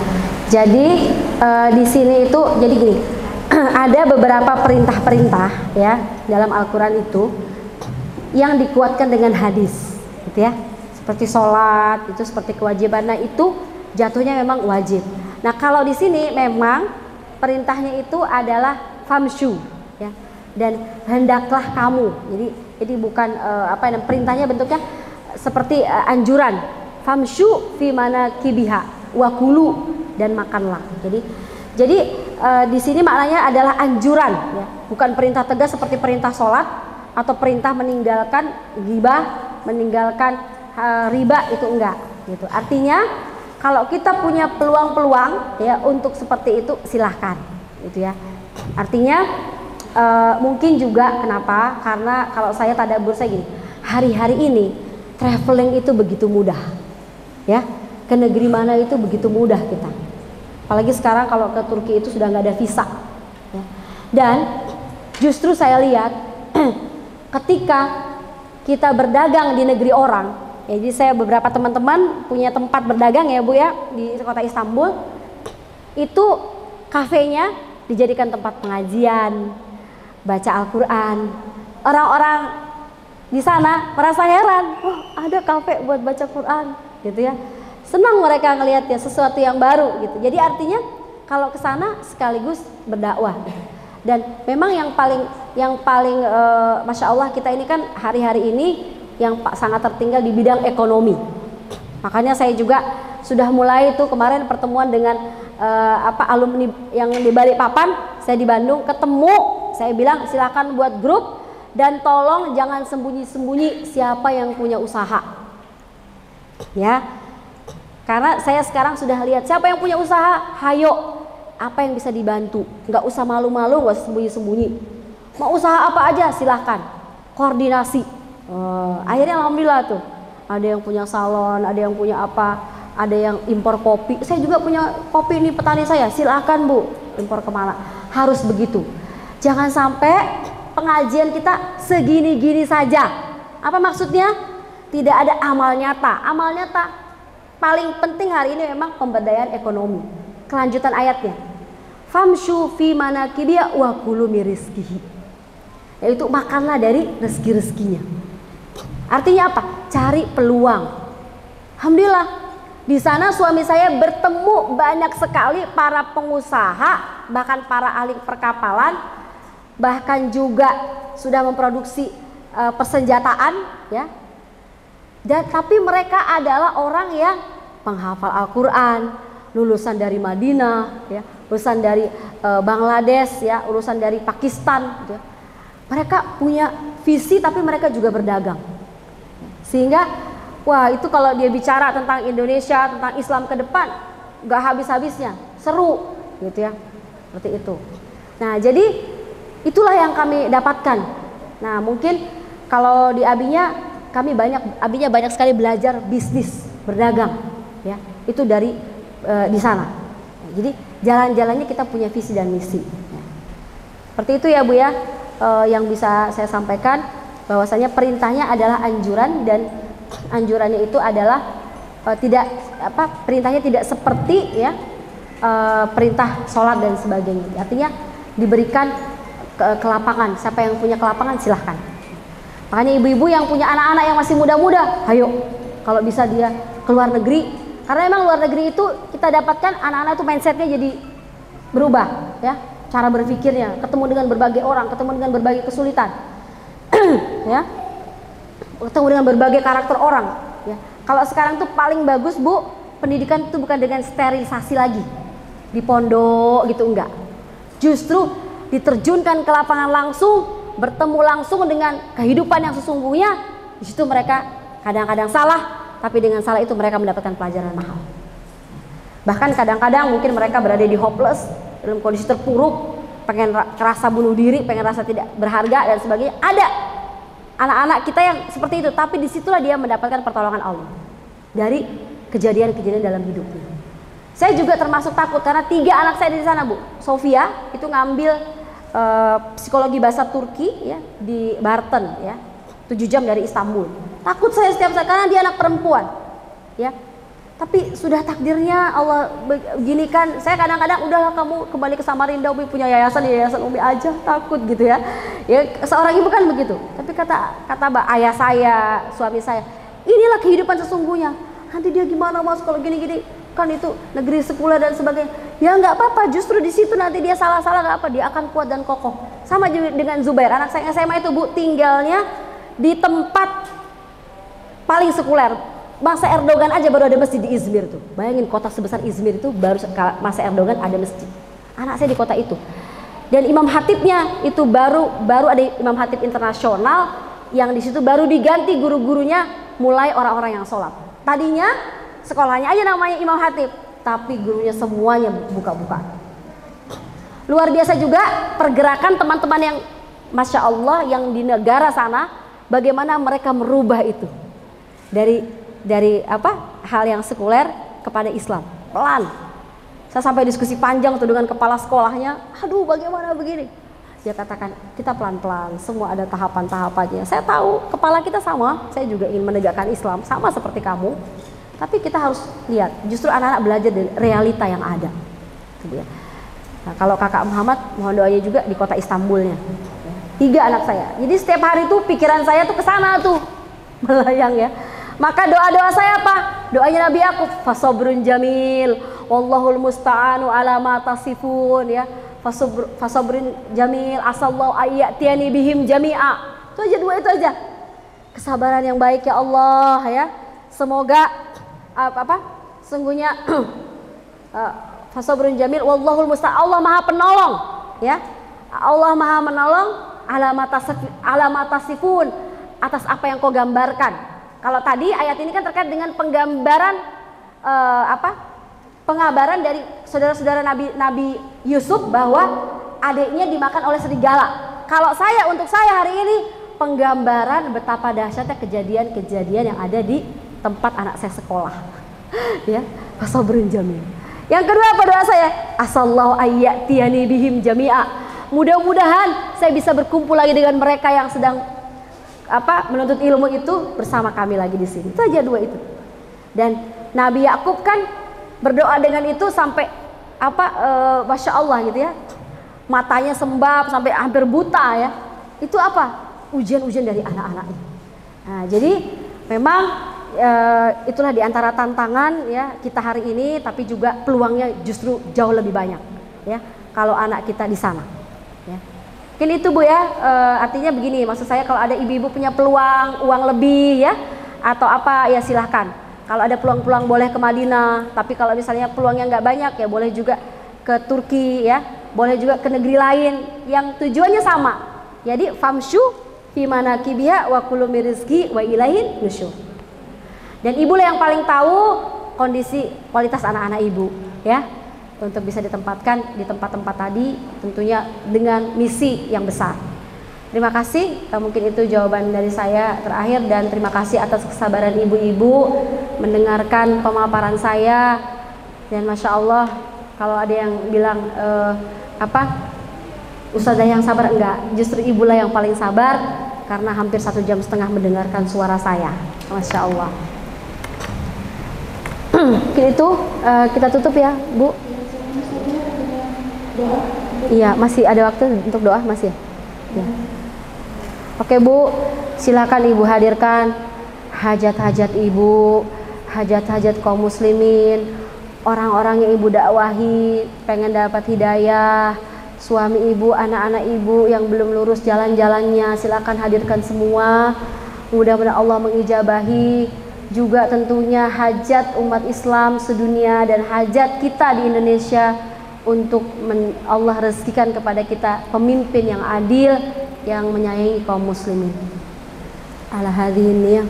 Jadi di sini itu jadi gini. Ada beberapa perintah-perintah ya dalam Al-Qur'an itu yang dikuatkan dengan hadis, gitu ya. Seperti sholat, itu seperti kewajiban. Nah, itu jatuhnya memang wajib. Nah, kalau di sini memang perintahnya itu adalah famshu ya. Dan hendaklah kamu. Jadi bukan perintahnya bentuknya seperti anjuran. Famshu fi manakibiha wa kulu, dan makanlah. Jadi di sini maknanya adalah anjuran ya, bukan perintah tegas seperti perintah sholat atau perintah meninggalkan ghibah, meninggalkan riba, itu enggak gitu. Artinya kalau kita punya peluang-peluang ya untuk seperti itu, silahkan gitu ya. Artinya mungkin juga kenapa? Karena kalau saya tadabbur saya gini, hari-hari ini traveling itu begitu mudah ya, ke negeri mana itu begitu mudah kita. Apalagi sekarang kalau ke Turki itu sudah nggak ada visa ya. Dan justru saya lihat ketika kita berdagang di negeri orang ya, jadi saya beberapa teman-teman punya tempat berdagang ya Bu ya di kota Istanbul, itu kafenya dijadikan tempat pengajian, baca Al-Quran. Orang-orang di sana merasa heran, wah ada kafe buat baca Quran gitu ya. Senang mereka ngelihatnya, sesuatu yang baru gitu. Jadi artinya kalau ke sana sekaligus berdakwah gitu. Dan memang yang paling Masya Allah, kita ini kan hari-hari ini yang sangat tertinggal di bidang ekonomi. Makanya saya juga sudah mulai itu kemarin pertemuan dengan alumni yang di Balikpapan, saya di Bandung ketemu, saya bilang silakan buat grup dan tolong jangan sembunyi-sembunyi siapa yang punya usaha. Ya. Karena saya sekarang sudah lihat siapa yang punya usaha, hayo, apa yang bisa dibantu, nggak usah malu-malu, nggak usah sembunyi-sembunyi. Mau usaha apa aja silahkan, koordinasi. Akhirnya alhamdulillah tuh, ada yang punya salon, ada yang punya apa, ada yang impor kopi. Saya juga punya kopi ini, petani saya, silahkan Bu, impor kemana? Harus begitu. Jangan sampai pengajian kita segini-gini saja. Apa maksudnya? Tidak ada amal nyata. Amal nyata paling penting hari ini memang pemberdayaan ekonomi. Kelanjutan ayatnya, famshu fi manakibiha wa kulu min rizqihi, yaitu makanlah dari rezeki-rezekinya. Artinya apa? Cari peluang. Alhamdulillah di sana suami saya bertemu banyak sekali para pengusaha, bahkan para ahli perkapalan, bahkan juga sudah memproduksi persenjataan ya. Dan tapi mereka adalah orang yang penghafal Al-Quran, lulusan dari Madinah, ya, lulusan dari Bangladesh, ya, lulusan dari Pakistan, gitu ya. Mereka punya visi tapi mereka juga berdagang. Sehingga wah, itu kalau dia bicara tentang Indonesia, tentang Islam ke depan, nggak habis-habisnya, seru, gitu ya, seperti itu. Nah, jadi itulah yang kami dapatkan. Nah, mungkin kalau di Abinya banyak sekali belajar bisnis, berdagang, ya, itu dari di sana. Jadi jalan-jalannya kita punya visi dan misi. Ya. Seperti itu ya Bu ya, yang bisa saya sampaikan, bahwasanya perintahnya adalah anjuran, dan anjurannya itu adalah perintahnya tidak seperti ya perintah sholat dan sebagainya. Artinya diberikan kelapangan, siapa yang punya kelapangan silahkan. Makanya ibu-ibu yang punya anak-anak yang masih muda-muda, ayo kalau bisa dia keluar negeri, karena memang luar negeri itu kita dapatkan anak-anak itu mindsetnya jadi berubah, ya, cara berpikirnya, ketemu dengan berbagai orang, ketemu dengan berbagai kesulitan, ya, ketemu dengan berbagai karakter orang, ya. Kalau sekarang tuh paling bagus Bu, pendidikan itu bukan dengan sterilisasi lagi di pondok gitu, enggak, justru diterjunkan ke lapangan langsung, bertemu langsung dengan kehidupan yang sesungguhnya. Di situ mereka kadang-kadang salah, tapi dengan salah itu mereka mendapatkan pelajaran mahal. Bahkan kadang-kadang mungkin mereka berada di hopeless, dalam kondisi terpuruk, pengen rasa bunuh diri, pengen rasa tidak berharga dan sebagainya. Ada anak-anak kita yang seperti itu, tapi disitulah dia mendapatkan pertolongan Allah dari kejadian-kejadian dalam hidupnya. Saya juga termasuk takut karena 3 anak saya di sana Bu. Sofia itu ngambil psikologi bahasa Turki ya di Barton ya, 7 jam dari Istanbul. Takut saya setiap saat karena dia anak perempuan ya. Tapi sudah takdirnya Allah beginikan. Saya kadang-kadang udahlah kamu kembali ke Samarinda, Umi punya yayasan Umi aja, takut gitu ya. Ya seorang ibu kan begitu. Tapi kata ayah saya, suami saya, inilah kehidupan sesungguhnya. Nanti dia gimana Mas kalau gini-gini, kan itu negeri sekuler dan sebagainya. Ya nggak apa-apa, justru di situ nanti dia salah-salah nggak apa, dia akan kuat dan kokoh. Sama juga dengan Zubair, anak saya SMA itu Bu, tinggalnya di tempat paling sekuler. Masa Erdogan aja baru ada masjid di Izmir tuh. Bayangin kota sebesar Izmir itu baru masa Erdogan ada masjid. Anak saya di kota itu. Dan Imam Hatibnya itu baru ada Imam Hatib internasional yang di situ baru diganti guru-gurunya mulai orang-orang yang sholat. Tadinya sekolahnya aja namanya Imam Hatib, tapi gurunya semuanya buka-buka. Luar biasa juga pergerakan teman-teman yang Masya Allah yang di negara sana, bagaimana mereka merubah itu dari hal yang sekuler kepada Islam pelan. Saya sampai diskusi panjang tuh dengan kepala sekolahnya, aduh bagaimana begini. Dia katakan kita pelan-pelan, semua ada tahapan-tahapannya. Saya tahu kepala kita sama, saya juga ingin menegakkan Islam sama seperti kamu. Tapi kita harus lihat, justru anak-anak belajar dari realita yang ada. Nah, kalau kakak Muhammad, mohon doanya juga di kota Istanbulnya. 3 anak saya. Jadi setiap hari tuh pikiran saya tuh ke sana tuh melayang ya. Maka doa-doa saya apa? Doanya Nabi aku, fasobrun jamil, wallahul musta'anu ala ma tasifun ya. Fasobrun jamil, asallahu ayyatiyani bihim jami'a. Itu aja, 2 itu aja. Kesabaran yang baik ya Allah ya. Semoga sungguhnya fasobrun jamil, wallahul musta'an, Allah maha penolong ya. Allah maha menolong ala tasifun, atas apa yang kau gambarkan. Kalau tadi ayat ini kan terkait dengan penggambaran pengabaran dari saudara-saudara Nabi Yusuf bahwa adiknya dimakan oleh serigala. Kalau untuk saya hari ini penggambaran betapa dahsyatnya kejadian-kejadian yang ada di tempat anak saya sekolah. Ya, fasobrun jamil. Yang kedua apa doa saya? Asallahu ayyatiyani bihim jami'a. Mudah-mudahan saya bisa berkumpul lagi dengan mereka yang sedang menuntut ilmu itu bersama kami lagi di sini. Itu aja 2 itu. Dan Nabi Yakub kan berdoa dengan itu sampai Masya Allah gitu ya. Matanya sembab sampai hampir buta ya. Itu ujian-ujian dari anak-anaknya. Nah, jadi memang itulah diantara tantangan ya kita hari ini, tapi juga peluangnya justru jauh lebih banyak ya kalau anak kita di sana. Ya. Mungkin itu Bu ya, artinya begini, maksud saya kalau ada ibu-ibu punya peluang uang lebih ya atau ya silahkan. Kalau ada peluang-peluang boleh ke Madinah, tapi kalau misalnya peluangnya nggak banyak ya boleh juga ke Turki ya, boleh juga ke negeri lain yang tujuannya sama. Jadi famshu fi manakibiha wa kulu min rizqi wa ilaihin nusyur. Dan ibu yang paling tahu kondisi kualitas anak-anak ibu ya, untuk bisa ditempatkan di tempat-tempat tadi tentunya dengan misi yang besar. Terima kasih, mungkin itu jawaban dari saya terakhir, dan terima kasih atas kesabaran ibu-ibu mendengarkan pemaparan saya. Dan Masya Allah, kalau ada yang bilang Ustazah yang sabar, enggak, justru ibulah yang paling sabar karena hampir 1,5 jam mendengarkan suara saya. Masya Allah. Mungkin itu kita tutup ya Bu. Iya, masih ada waktu untuk doa, masih ya. Oke Bu, silakan Ibu hadirkan hajat-hajat Ibu, hajat-hajat kaum muslimin, orang-orang yang Ibu dakwahi pengen dapat hidayah, suami Ibu, anak-anak Ibu yang belum lurus jalan-jalannya, silakan hadirkan semua. Mudah-mudahan Allah mengijabahi juga tentunya hajat umat Islam sedunia dan hajat kita di Indonesia untuk Allah rezekikan kepada kita pemimpin yang adil, yang menyayangi kaum muslimin. Ala hadhihi niyah.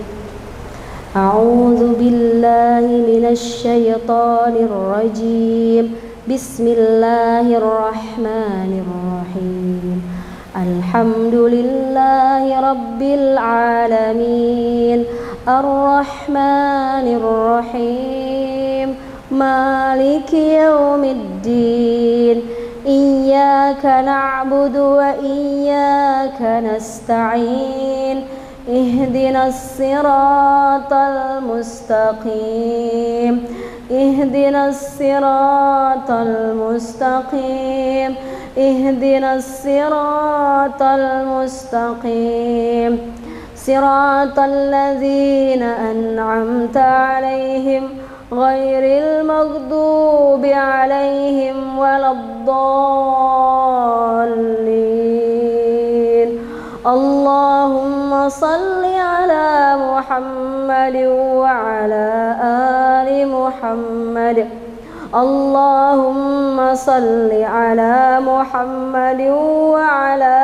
A'udzu billahi minasy syaithanir rajim. Bismillahirrahmanirrahim. Alhamdulillahi rabbil alamin. Ar-Rahmanir Rahim. Maliki yaumiddin. Iyyaka na'budu wa iyyaka nasta'in. Ihdinas siratal mustaqim. Ihdinas siratal mustaqim. Ihdinas siratal mustaqim. Siratal ladzina an'amta 'alaihim ghairil maghdubi 'alaihim waladdallin. Allahumma salli ala Muhammad wa ala ali Muhammad. Allahumma salli ala Muhammad wa ala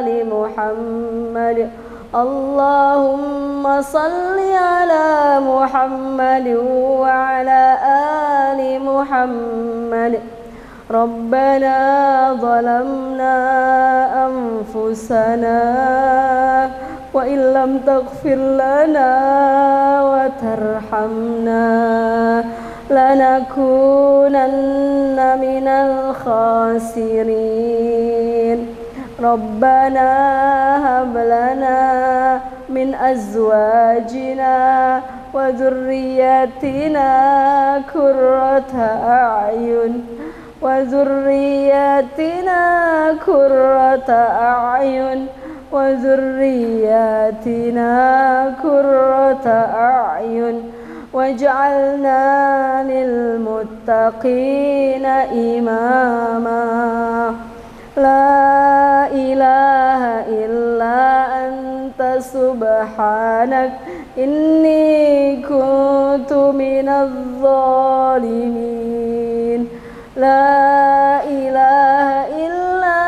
ali Muhammad. Allahumma salli ala Muhammad wa ala ali Muhammad. Rabbana zalamna anfusana wa illam taghfir lana wa tarhamna lanakunanna minal khasirin. Rabbana hab lana min azwajina wa dhurriyyatina qurrata a'yun wa dhurriyyatina qurrata a'yun wa dhurriyyatina qurrata a'yun waj'alna lil muttaqina imama. La ilaha illa anta subhanak inni kuntu minadh dhalimin. La ilaha illa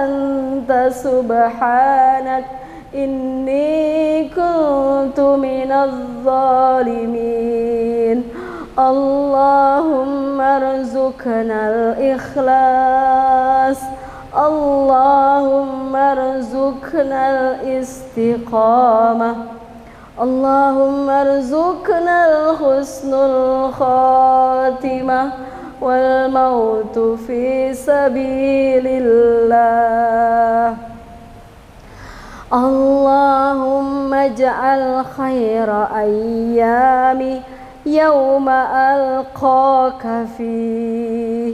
anta subhanak inni kuntu minadh dhalimin. Allahumma rzuqnal ikhlas. Allahumma rzuqnal istiqamah. Allahumma rzuqnal husnul khatimah wal mautu fi sabilillah. Allahumma ja'al khaira ayyami yawma alqaka fi.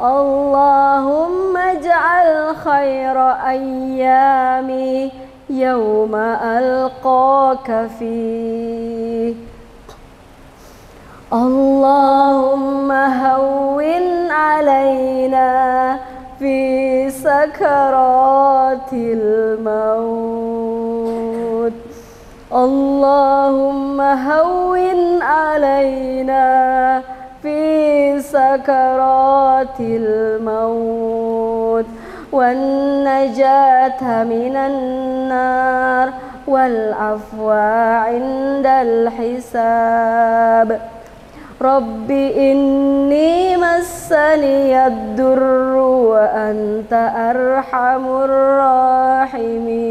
Allahumma ja'al khaira ayyami yawma alqaka fi. Allahumma hawwin alaina fi sakaratil maut. اللهم هون علينا في سكرات الموت والنجاة من النار والعفو عند الحساب رب إني مسني الضر وأنت أرحم الراحمين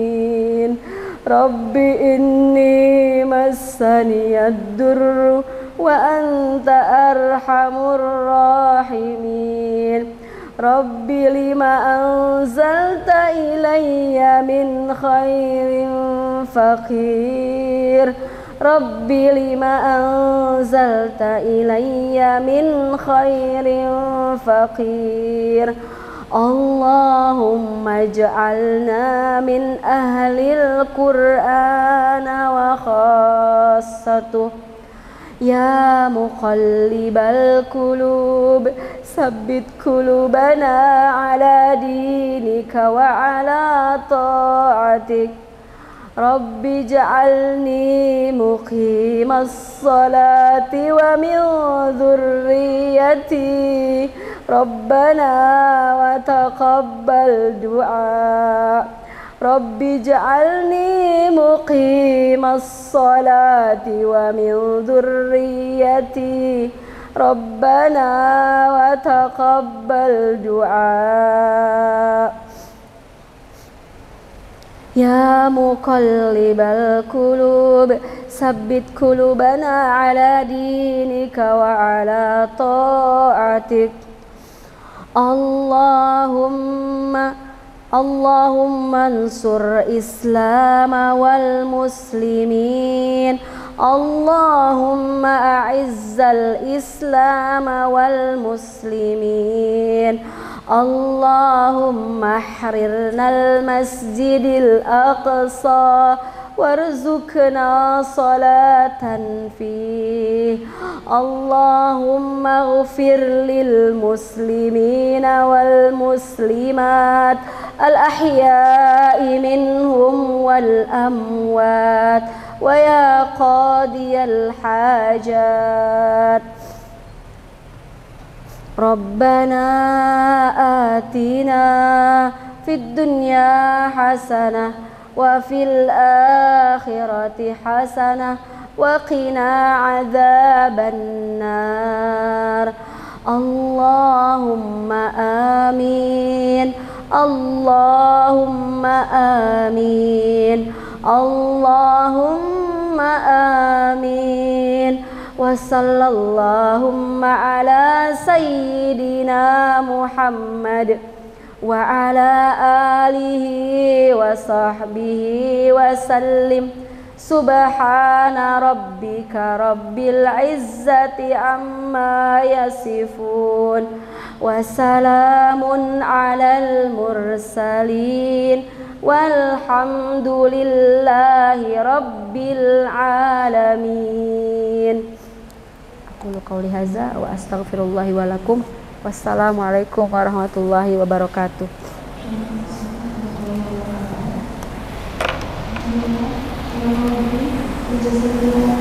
رب إني مسني الضر وأنت أرحم الراحمين رب لم أنزلت إلي من خير فقير رب لم أنزلت إلي من خير فقير اللهم اجعلنا من أهل القرآن وخاصته يا مقلب القلوب ثبت قلوبنا على دينك وعلى طاعتك رب اجعلني مقيم الصلاة ومن ذريتي ربنا وتقبل دعاء رب اجعلني مقيم الصلاة ومن ذريتي ربنا وتقبل دعاء يا مقلب القلوب ثبت قلوبنا على دينك وعلى طاعتك اللهم انصر الإسلام والمسلمين اللهم أعز الإسلام والمسلمين اللهم احررنا المسجد الأقصى وارزقنا صلاة فيه اللهم اغفر للمسلمين والمسلمات الأحياء منهم والأموات ويا قاضي الحاجات ربنا آتنا في الدنيا حسنة وفي الآخرة حسنة وقنا عذاب النار اللهم آمين اللهم آمين اللهم آمين وصلى اللهم على سيدنا محمد وعلى آله وصحبه وسلم سبحان ربك رب العزة عما يصفون وسلام على المرسلين والحمد لله رب العالمين. Aku qauli hadza wa astaghfirullahi wa lakum. Wassalamualaikum warahmatullahi wabarakatuh. Terima kasih.